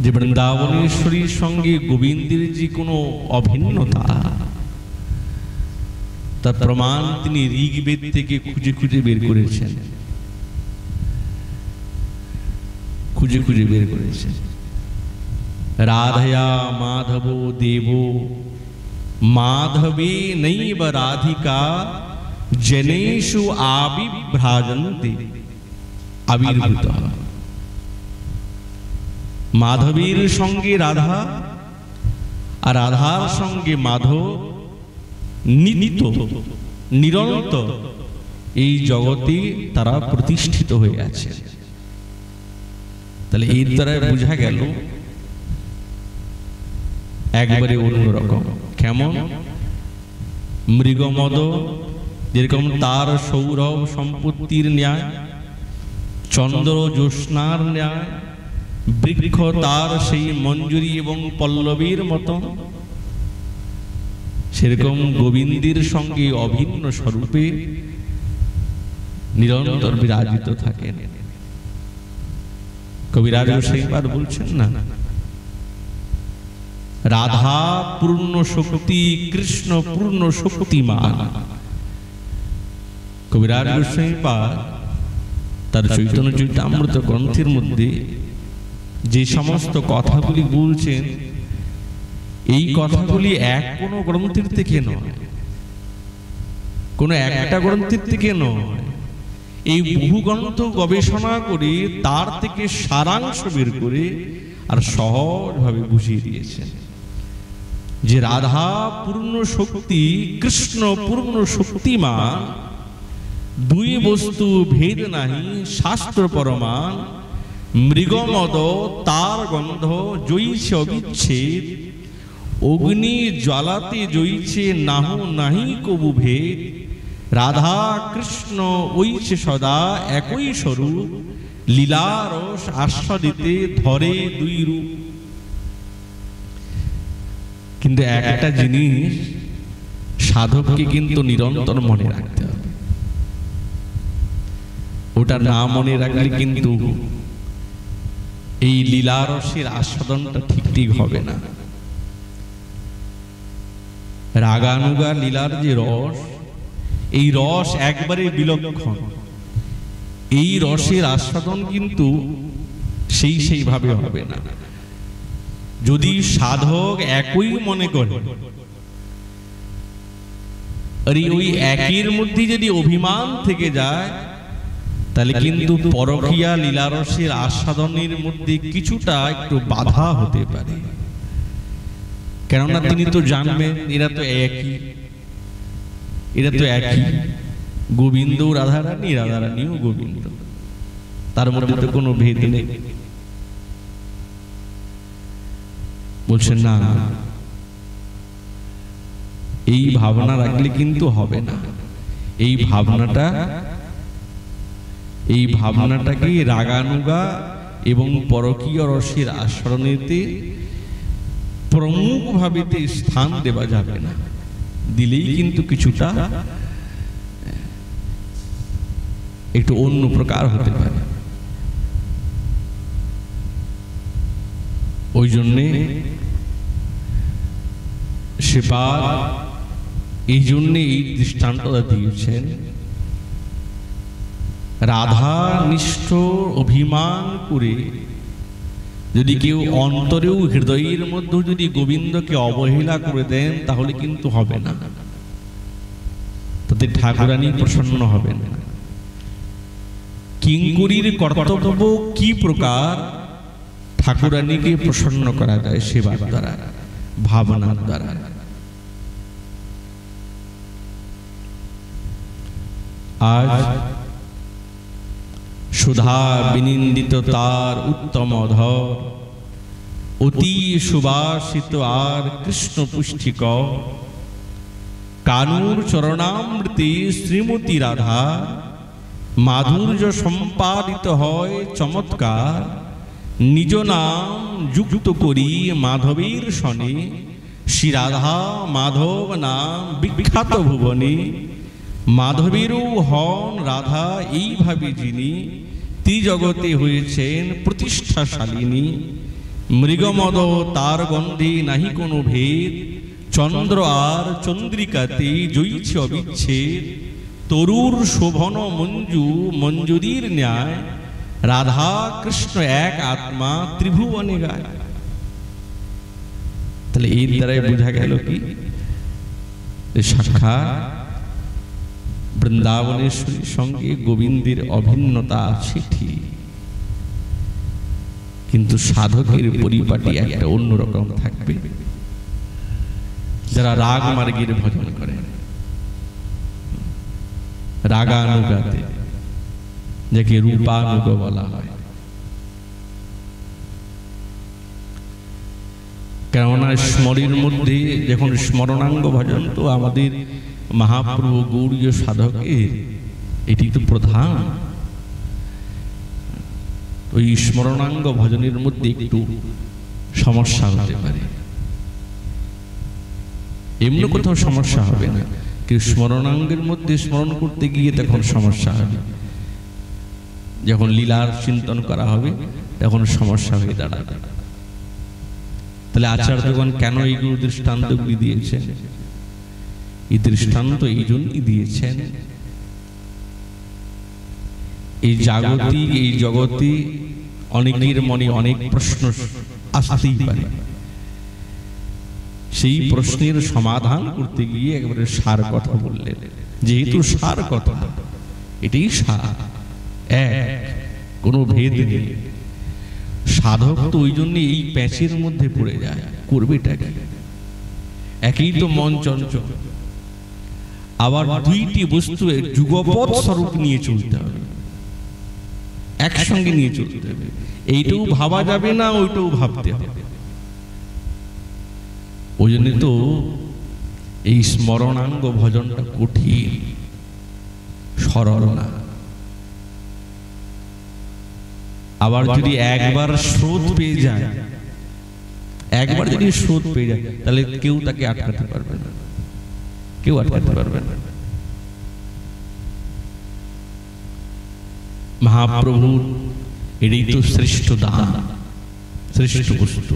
যে বৃন্দাবনেশ্বরীর সঙ্গে গোবিন্দের যে কোনো অভিন্নতা, তার প্রমাণ তিনি ঋগ্বেদ থেকে খুঁজে খুঁজে বের করেছেন, খুঁজে খুঁজে বের করেছেন। রাধয়া মাধব দেব মাধবে নৈব রাধিকা জনেষু আবিভ্রাজন্তে আবির্ভূত। মাধবীর সঙ্গে রাধা আর রাধার সঙ্গে মাধব নিত্য নিরন্তর এই জগতে তারা প্রতিষ্ঠিত হয়ে আছে। তাহলে এর দ্বারা বোঝা গেল একবারে অন্যরকম। কেমন? মৃগমদ যেরকম তার সৌরভ সম্পত্তির ন্যায়, চন্দ্র জ্যোৎস্নার ন্যায়, বৃক্ষ তার সেই মঞ্জুরি এবং পল্লবীর মতো, সেরকম গোবিন্দের সঙ্গে অভিন্ন স্বরূপে নিরন্তর বিরাজিত থাকেন। কবিরাজ গোসাইপাদ বলছেন না, রাধা পূর্ণ শক্তি, কৃষ্ণ পূর্ণ শক্তিমান। কবিরাজ গোসাইপাদ তার চৈতন্য চৈতামৃত গ্রন্থের মধ্যে যে সমস্ত কথাগুলি বলছেন, এই কথাগুলি এক কোনো গ্রন্থের থেকে নয়, কোনো একটা গ্রন্থের থেকে নয়, এই বহু গ্রন্থ গবেষণা করে তার থেকে সারাংশ বের করে আর সহজভাবে বুঝিয়ে দিয়েছেন যে রাধা পূর্ণ শক্তি, কৃষ্ণ পূর্ণ শক্তিমান, দুই বস্তু ভেদ নাহি শাস্ত্র প্রমাণ। মৃগমদ তার গন্ধ জয়ীছে অবিচ্ছেদ, অগ্নি জ্বালাতে জয়ীছে নাহ নাহি কবু ভেদ। রাধা কৃষ্ণ ঐছে সদা একই স্বরূপ, লীলারস আস্বাদিতে ধরে দুই রূপ। কিন্তু একটা জিনিস সাধককে কিন্তু নিরন্তর মনে রাখতে হবে, ওটা না মনে রাখলে কিন্তু এই লীলারসের আস্বাদনটা ঠিক ঠিক হবে না। রাগানুগা লীলার যে রস, এই রস একবারে বিলক্ষণ। এই রসের আস্বাদন কিন্তু সেইভাবে হবে না। যদি সাধক একই মনে করে, আর ওই একের মধ্যে যদি অভিমান থেকে যায়, তাহলে কিন্তু পরকীয়া লীলারসের আস্বাদনের মধ্যে কিছুটা একটু বাধা হতে পারে। কেননা তিনি তো জানবেন এরা তো একই, গোবিন্দ রাধারানী, রাধারানীও গোবিন্দ, তার মধ্যে তো কোনো ভেদ নেই। বলছেন না, এই ভাবনা রাখলে কিন্তু হবে না। এই ভাবনাটাকে রাগানুগা এবং পরকীয় রসের আস্বাদনেতে প্রমুখ ভাবে স্থান দেওয়া যাবে না। দিলেই কিন্তু কিছুটা একটু অন্য প্রকার হতে পারে। ওই জন্যে সেবার এই জন্যে এই দৃষ্টান্তটা দিয়েছেন, রাধা নিষ্ঠ অভিমান করে যদি কেউ অন্তরেও হৃদয়ের মধ্যে যদি গোবিন্দকে অবহেলা করে দেন, তাহলে কিন্তু হবে না, তাতে ঠাকুরানী প্রসন্ন হবেন না। কিঙ্করীর কর্তব্য কি প্রকার ঠাকুরানীকে প্রসন্ন করা যায়? সেবার দ্বারা, ভাবনার দ্বারা। আজ সুধা বিনিন্দিত তার উত্তম অধর, অতি সুবাসিত আর কৃষ্ণ পুষ্টিক, কানুর চরণামৃতে শ্রীমতী রাধা মাধুর্য সম্পাদিত হয় চমৎকার। নিজ নাম যুক্ত করি মাধবীর সনে, শ্রী রাধা মাধব নাম বিখ্যাত ভুবনে। মাধবীরও হন রাধা এইভাবে যিনি, ত্রিজগতে হয়েছেন প্রতিষ্ঠাশালিনী। মৃগমদ তার গন্ধে নাহি কোনো ভেদ, চন্দ্র আর চন্দ্রিকাতে জয়ীছে অবিচ্ছেদ। তরুর শোভন মঞ্জু মঞ্জুরির ন্যায়, রাধা কৃষ্ণ এক আত্মা ত্রিভুবনে গায়। তাহলে এর দ্বারাই বোঝা গেল কি, সাক্ষাৎ বৃন্দাবনেশ্বরীর সঙ্গে গোবিন্দের অভিন্নতা আছে ঠিক, কিন্তু সাধকের পরিপাটি একটা অন্যরকম থাকবে। যারা রাগ মার্গের ভজন করে, রাগানুগাতে, যাকে রূপানুগ বলা হয়। কেননা স্মরীর মধ্যে যখন স্মরণাঙ্গ ভজন, তো আমাদের মহাপ্রভু গৌড়ীয় সাধকের এটি তো প্রধান। ওই স্মরণাঙ্গ ভজনের মধ্যে একটু সমস্যা হতে পারে, এমনি কোথাও সমস্যা হবে না, কিন্তু স্মরণাঙ্গের মধ্যে স্মরণ করতে গিয়ে তখন সমস্যা হবে। যখন লীলার চিন্তন করা হবে তখন সমস্যা হয়ে দাঁড়াবে। তাহলে আচার্যগণ কেন এইগুলো দৃষ্টান্তগুলি দিয়েছেন? এই দৃষ্টান্ত এই জন্যই দিয়েছেন, এই জাগতিক এই জগতে অনেকের মনে অনেক প্রশ্ন আসতেই পারে। সেই প্রশ্নের সমাধান করতে গিয়ে একেবারে সার কথা বললেন। যেহেতু সার কথা, এটাই সার, এক, কোনো ভেদ নেই। সাধক তো ওই জন্য এই প্যাচের মধ্যে পড়ে যায়, করবেটাকে। একই তো মন চঞ্চল, আবার দুইটি বস্তু যুগপৎ স্বরূপ নিয়ে চলতে হবে, একসঙ্গে নিয়ে চলতে হবে। এইটাও ভাবা যাবে না, ওইটাও ভাবতে হবে। ওই জন্য তো এই স্মরণাঙ্গ ভজনটা কঠিন, সরল না। আবার যদি একবার স্রোত পেয়ে যায়, একবার যদি স্রোত পেয়ে যায়, তাহলে কেউ তাকে আটকাতে পারবে না, কেউ আটকাতে পারবে না। মহাপ্রভুর এটাই তো শ্রেষ্ঠ দান, শ্রেষ্ঠ বস্তু।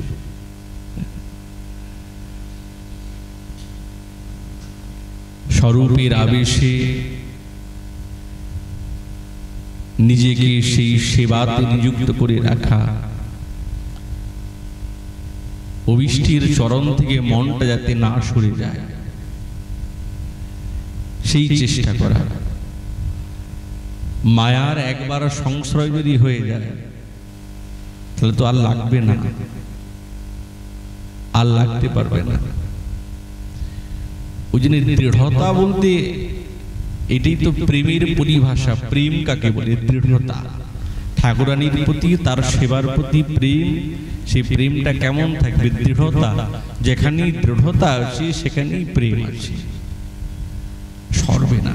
স্বরূপের আবেশে নিজেকে সেই সেবাতে নিযুক্ত করে রাখা, অভিষ্টির চরণ থেকে মনটা যাতে না সরে যায় সেই চেষ্টা করা। মায়ার একবার সংশ্রয় যদি হয়ে যায় তাহলে তো আর লাগবে না, আর লাগতে পারবে না। ওই জন্য দৃঢ়তা বলতে এটাই তো প্রেমের পরিভাষা। প্রেম কাকে বলে? দৃঢ়তা। ঠাকুরানীর প্রতি, তার সেবার প্রতি প্রেম, সেই প্রেমটা কেমন থাকবে? দৃঢ়তা। যেখানেই দৃঢ়তা আছে সেখানেই প্রেম আছে, সরবে না,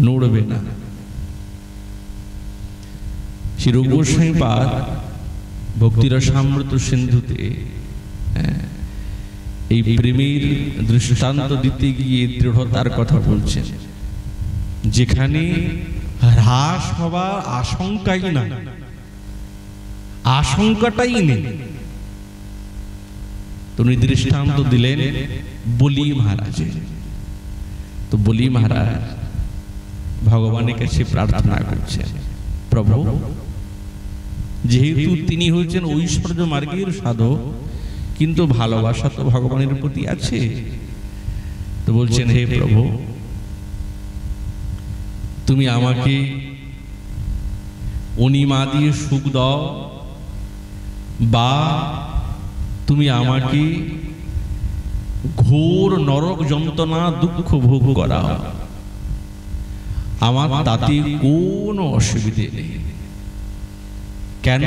নড়বে না। শ্রী রূপ গোস্বামী পাদ ভক্তিরসামৃত সিন্ধুতে এই প্রেমের দৃষ্টান্ত দিতে গিয়ে দৃঢ়তার কথা বলছেন, যেখানে হ্রাস হবার আশঙ্কাই না, আশঙ্কাটাই নেই। তুমি দৃষ্টান্ত দিলেন বলি মহারাজে। তো বলি মহারাজ ভগবানের কাছে প্রার্থনা করছেন, প্রভু যেহেতু তিনি হচ্ছেন ঐশ্বর্য মার্গের সাধক, কিন্তু ভালোবাসা তো ভগবানের প্রতি আছে। তো বলছেন, হে প্রভু তুমি আমাকে অনিমা দিয়ে সুখ দাও, বা তুমি আমাকে ঘোর নরক যন্ত্রণা দুঃখ ভোগ করাও, আমার তাতে কোনো অসুবিধে নেই। কেন?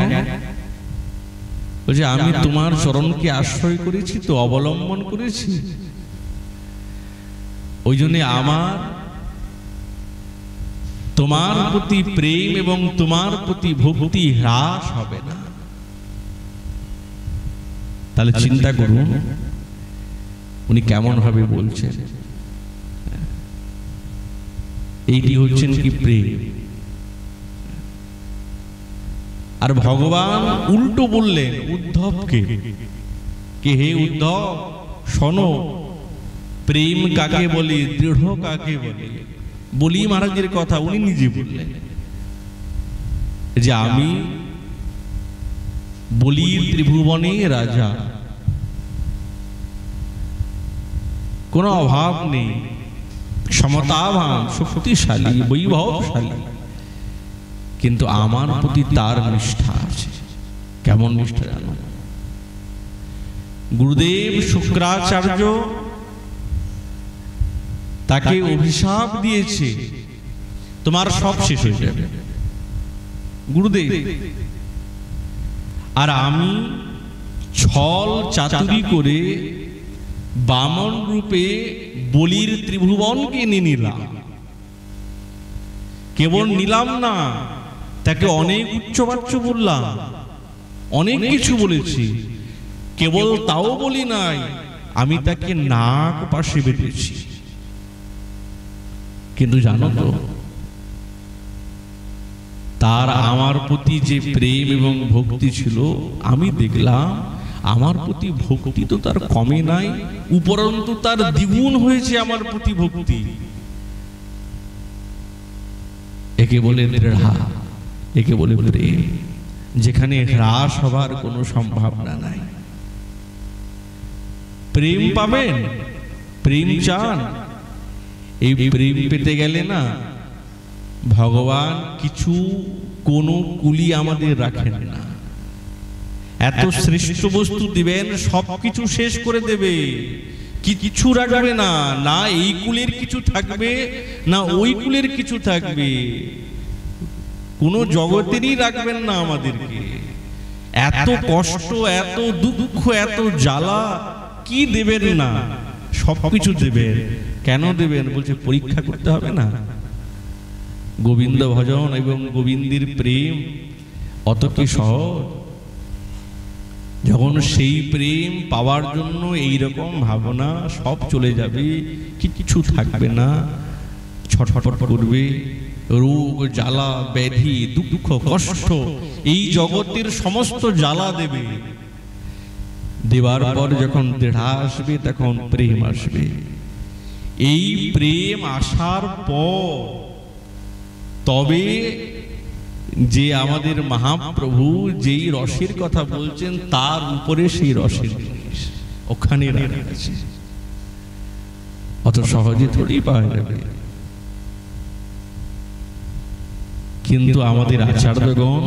বলছে আমি তোমার চরণকে আশ্রয় করেছি, তো অবলম্বন করেছি, ওই জন্য আমার তোমার প্রতি প্রেম এবং তোমার প্রতি ভক্তি হ্রাস হবে না। তাহলে চিন্তা করুন উনি কেমন ভাবে বলছেন। এইটি হচ্ছেন কি প্রেম। আর ভগবান উল্টো বললেন উদ্ধবকে, কে হে উদ্ধব শোনো, প্রেম কাকে বলে, দৃঢ় কাকে বলে। বলি মহারাজের কথা উনি নিজে বললেন যে আমি বলির ত্রিভুবনে রাজা, কোনো অভাব নেই, ক্ষমতাবান, শক্তিশালী, বৈভবশালী, কিন্তু আমার প্রতি তার নিষ্ঠা আছে। কেমন নিষ্ঠা জানো? গুরুদেব শুক্রাচার্য তাকে অভিশাপ দিয়েছে, তোমার সব শেষ হয়ে যাবে, গুরুদেব। আর আমি ছল চাতুরি করে বামন রূপে বলির ত্রিভুবনকে নিয়ে নিলাম। কেবল নিলাম না, তাকে অনেক উচ্চবাচ্য বললাম, অনেক কিছু বলেছি। কেবল তাও বলি নাই, আমি তাকে নাক পাশে বেঁধেছি। কিন্তু জানো তো, তার আমার প্রতি যে প্রেম এবং ভক্তি ছিল, আমি দেখলাম আমার প্রতি ভক্তি তো তার কমে নাই, উপরন্তু তার দ্বিগুণ হয়েছে আমার প্রতি ভক্তি। একে বলে দৃঢ়া, একে বলে প্রেম, যেখানে হ্রাস হবার কোনো সম্ভাবনা নাই। প্রেম পাবেন, প্রেম চান, এই প্রেম পেতে গেলে না ভগবান কিছু কোনো কুলি আমাদের রাখেন না। এত শ্রেষ্ঠ বস্তু দিবেন, সবকিছু শেষ করে দেবে, কিছু রাখবে না। না এই কুলের কিছু থাকবে, না ওই কুলের কিছু থাকবে, কোনো জগতেরই রাখবেন না আমাদেরকে। এত কষ্ট, এত দুঃখ, এত জ্বালা কি দেবেন না, সবকিছু দেবেন। কেন দেবেন? বলছে পরীক্ষা করতে হবে না। গোবিন্দ ভজন এবং গোবিন্দের প্রেম অত কি সহজ? যখন সেই প্রেম পাওয়ার জন্য এইরকম ভাবনা, সব চলে যাবে, কিছু থাকবে না, ছটফট করবে, রোগ জ্বালা ব্যাধি দুঃখ কষ্ট, এই জগতের সমস্ত জ্বালা দেবে। দেবার পর যখন দৃঢ়া আসবে, তখন প্রেম আসবে। এই প্রেম আসার পর তবে যে আমাদের মহাপ্রভু যেই রসের কথা বলছেন তার উপরে সেই রসের জিনিস ওখানে রাখা আছে, অত সহজে থোড়ি পাওয়া যাবে। কিন্তু আমাদের আচার্যগণ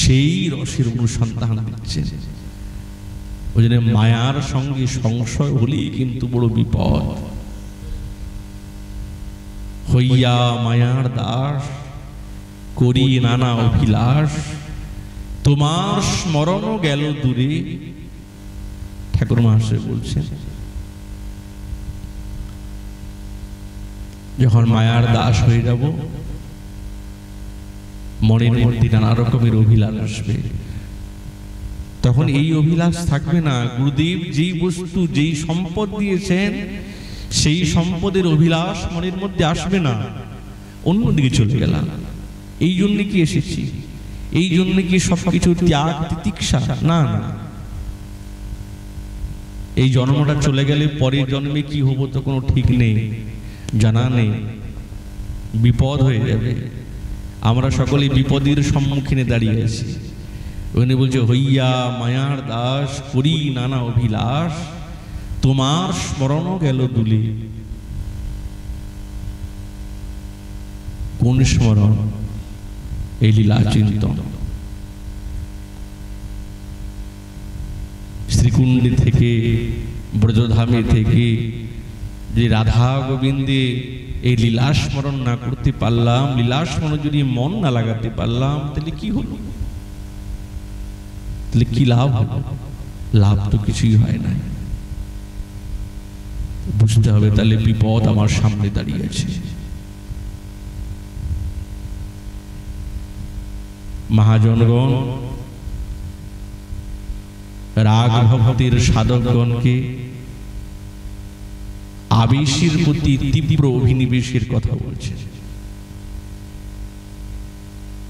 সেই রসের অনুসন্ধান দিচ্ছেন। ওই জন্য মায়ার সঙ্গে সংশয় হলেই কিন্তু বড় বিপদ। হইয়া মায়ার দাস করি নানা অভিলাষ, তোমার স্মরণ গেল দূরে। ঠাকুর মহাশয় বলছেন যখন মায়ার দাস হয়ে যাব মনের মধ্যে নানা রকমের অভিলাষ আসবে, তখন এই অভিলাষ থাকবে না। গুরুদেব যেই বস্তু যেই সম্পদ দিয়েছেন সেই সম্পদের অভিলাষ মনের মধ্যে আসবে না, অন্যদিকে চলে গেলাম। এই জন্য কি এসেছি, এই জন্য কি সবকিছু ত্যাগ তিতিক্ষা? না না, এই জন্মটা চলে গেলে পরের জন্মে কি হবো তো কোনো ঠিক নেই, জানা নেই, বিপদ হয়ে যাবে। আমরা সকলে বিপদের সম্মুখীনে দাঁড়িয়ে আছি। ওখানে বলছে হইয়া মায়ার দাস করি নানা অভিলাষ, তোমার স্মরণ গেল দুলে। কোন স্মরণ? এই লীলা চিন্তন। শ্রীকুণ্ডে থেকে ব্রজধামে থেকে যে রাধা গোবিন্দে এই লীলা স্মরণ না করতে পারলাম, লীলা স্মরণ যদি মন না লাগাতে পারলাম, তাহলে কি হলো? তাহলে কি লাভ হলো? লাভ তো কিছুই হয় না। বুঝতে হবে তাহলে বিপদ আমার সামনে দাঁড়িয়ে আছে। মহাজনগণ রাগ ভক্তির সাধকগণকে আবেশের প্রতি তীব্র অভিনিবেশের কথা বলছে।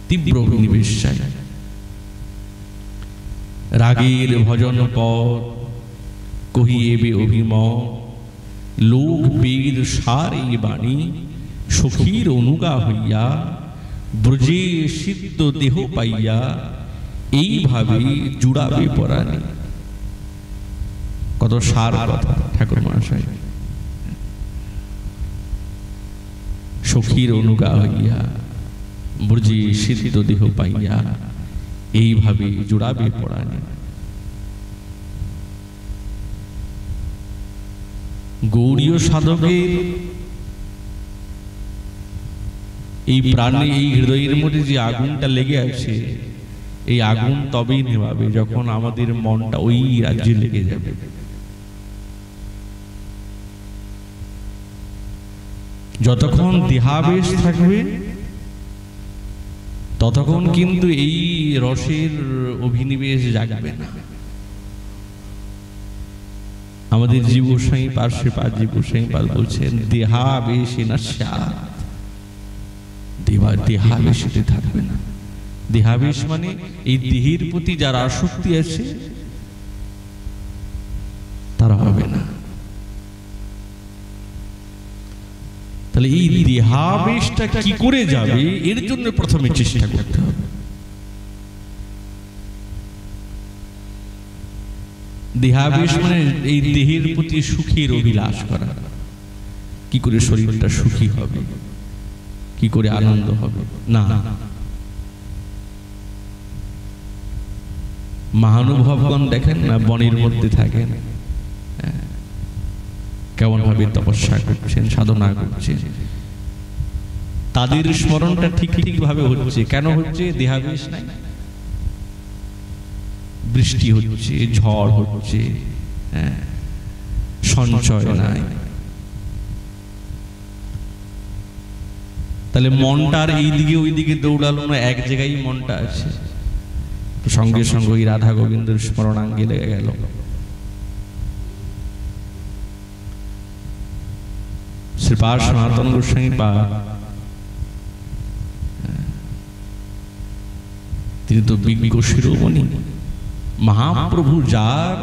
তীব্র অভিনিবেশ চাই। রাগের ভজন পর কহিয়েবে অভিমত, লোক বেদ সার এই বাণী সখীর অনুগা হইয়া, ব্রজে সিদ্ধ দেহ পাইয়া এইভাবে জুড়াবে পরাণে। কত সার কথা ঠাকুর মহাশয়। সখীর অনুগা হইয়া ব্রজে সিদ্ধ দেহ পাইয়া এইভাবে জুড়াবে পরাণে। গৌরীয় সাধকের এই প্রাণে এই হৃদয়ের মধ্যে যে আগুনটা লেগে আছে, এই আগুন তবেই নেভাবে যখন আমাদের মনটা ওই রাজ্যে লেগে যাবে। যতক্ষণ দেহাবেশ থাকবে ততক্ষণ কিন্তু এই রসের অভিনিবেশ জাগবে না। আমাদের জীব গোসাই পার্শ্বে জীব গোসাই বলছেন দেহাবেশ দেহাবেশে থাকবে না। দেহাবেশ মানে এই দেহের প্রতি যার আসক্তি আছে তারা হবে না। তাহলে এই দেহাবেশটা কি করে যাবে এর জন্য প্রথমে চেষ্টা করতে হবে। দেহাবেশ মানে এই দেহের প্রতি সুখের অভিলাষ করা। কি করে শরীরটা সুখী হবে, কি করে আনন্দ হবে? না, মহানুভবগণ দেখেন না বনের মধ্যে থাকেন, কেমন ভাবে তপস্যা করছেন, সাধনা করছেন, তাদের স্মরণটা ঠিক ঠিক ভাবে হচ্ছে। কেন হচ্ছে? দেহাবেশ নাই, বৃষ্টি হচ্ছে, ঝড় হচ্ছে, সঞ্চয় নাই। তাহলে মনটার এই দিকে ওই দিকে দৌড়ালো না, এক জায়গায় মনটা আছে। সঙ্গে সঙ্গে ওই রাধা গোবিন্দের স্মরণাঙ্গে লেগে গেল। শ্রীপাদ সনাতন গোস্বামী পাদ তিনি তো বিজ্ঞ শিরোমণি, মহাপ্রভু যার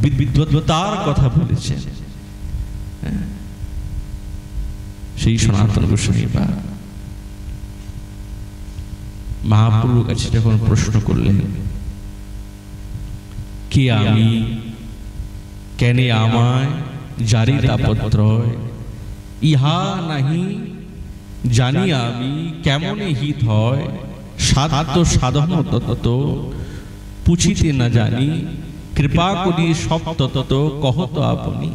বিদ্বত্তার কথা বলেছেন, সেই সনাতন গোস্বামী বা মহাপ্রভুর কাছে যখন প্রশ্ন করলেন, কে আমি, কেনে আমায় জারি তাপত্রয়, ইহা নাহি জানি আমি কেমনে হিত হয়, সাধ্য সাধন তত পুছিতে না জানি, কৃপা করি সব তত কহত আপনি।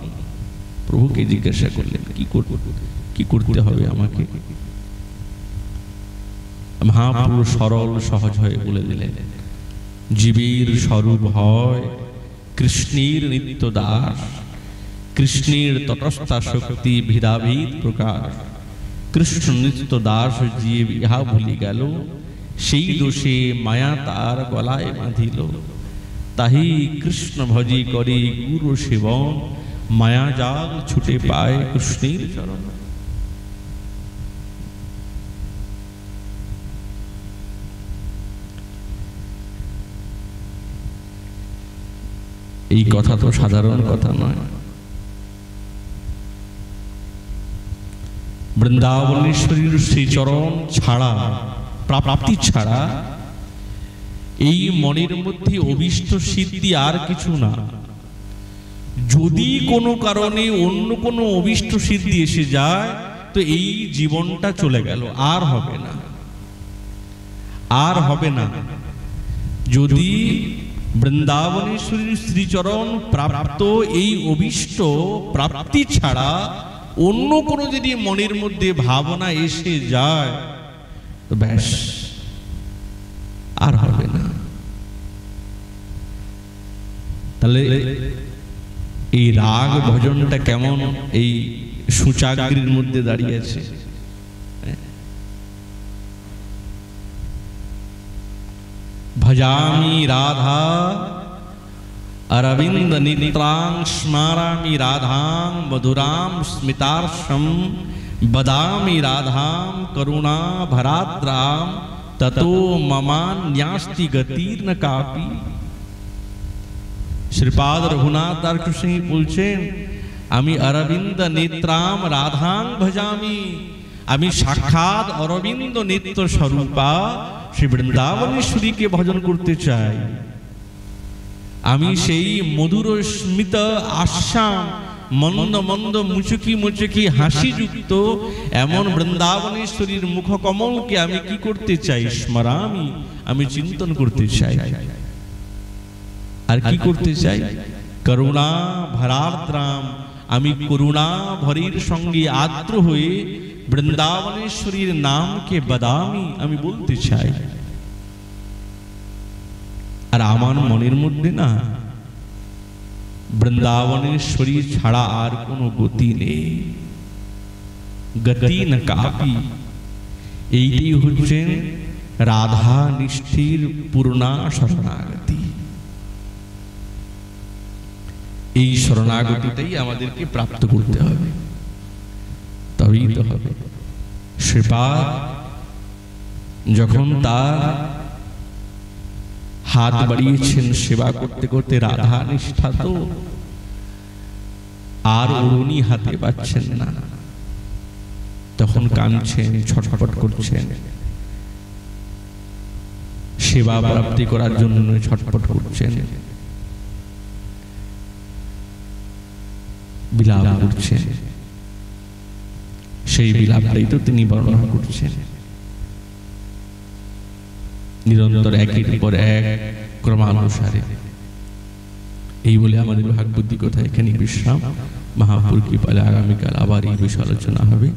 প্রভুকে জিজ্ঞাসা করলেন, কি করতে হবে আমাকে? মহাপ্রভু সরল সহজ হয়ে বলে দিলেন, জীবের স্বরূপ হয় কৃষ্ণের নিত্য দাস, কৃষ্ণের তটস্থা শক্তি ভিদাভিদ প্রকাশ, কৃষ্ণ নিত্য দাস জীব ইহা ভুলি গেল, সেই দোষে মায়া তার গলায় বাঁধিল, তাহি কৃষ্ণ ভজি করে গুরু সেবন, মায়া জাল ছুটে পায় কৃষ্ণের চরণ। এই কথা তো সাধারণ কথা নয়। বৃন্দাবনেশ্বরীর শ্রীচরণ ছাড়া, প্রাপ্তি ছাড়া এই মনের মধ্যে অভীষ্ট সিদ্ধি আর কিছু না। যদি কোনো কারণে অন্য কোনো অভীষ্ট সিদ্ধি এসে যায় তো এই জীবনটা চলে গেল, আর হবে না, আর হবে না। যদি বৃন্দাবনেশ্বরীর শ্রীচরণ প্রাপ্ত এই অভীষ্ট প্রাপ্তি ছাড়া অন্য কোনো যদি মনের মধ্যে ভাবনা এসে যায় তো ব্যাস, আর হবে না। তাহলে এই রাগ ভজনটা কেমন এই সূচাগ্রির মধ্যে দাঁড়িয়ে আছে। ভজামি রাধা অরবিন্দ নিত্রাং, স্মরামি রাধাং মধুরাম স্মিতার্ষম, বদামি রাধাম করুণা ভরাদ্রাম, ততো মমান্যাস্তি গতির্ন কাপি। শ্রীপাদ রঘুনাথ দাস কৃষ্ণ বলছেন, আমি অরবিন্দ নেত্রাম রাধাং ভজামি, আমি সাক্ষাৎ অরবিন্দ নেত্র স্বরূপা শ্রী বৃন্দাবনেশ্বরীকে ভজন করতে চাই। আমি সেই মধুর স্মিত আশ্যাম, মন্দ মন্দ মুচুকি মুচুকি হাসি যুক্ত এমন বৃন্দাবনেশ্বরীর মুখকমলকে আমি কি করতে চাই? স্মরামি, আমি চিন্তন করতে চাই। আর কি করতে চাই? করুণা ভরাদ্রাম, আমি করুণা ভরির সঙ্গে আর্দ্র হয়ে বৃন্দাবনেশ্বরীর নামকে বদামি, আমি বলতে চাই। আর আমার মনের মধ্যে না বৃন্দাবনেশ্বরী ছাড়া আর কোনো গতি নেই, গতি না কাপি। এইটাই হচ্ছেন রাধা নিষ্ঠির পূর্ণা শরণাগতি। এই শরণাগতিটাই আমাদেরকে প্রাপ্ত করতে হবে, তবেই তো হবে। শ্রীপাদ যখন তার হাত বাড়িয়েছেন সেবা করতে করতে, রাধা নিষ্ঠা তো আর অরুণী হাতে পাচ্ছেন না, তখন কাঁদছেন, ছটফট করছেন, সেবা প্রাপ্তি করার জন্য ছটফট করছেন, বিলাপ করছেন। সেই বিলাপটাই তো তিনি বর্ণনা করছেন। নিরন্তর একের পর এক ক্রমানুসারে। এই বলে আমাদের ভাগ বুদ্ধি কথা এখানে বিশ্রাম। মহাপুর কৃপালে আগামীকাল আবার এই বিষয় আলোচনা হবে।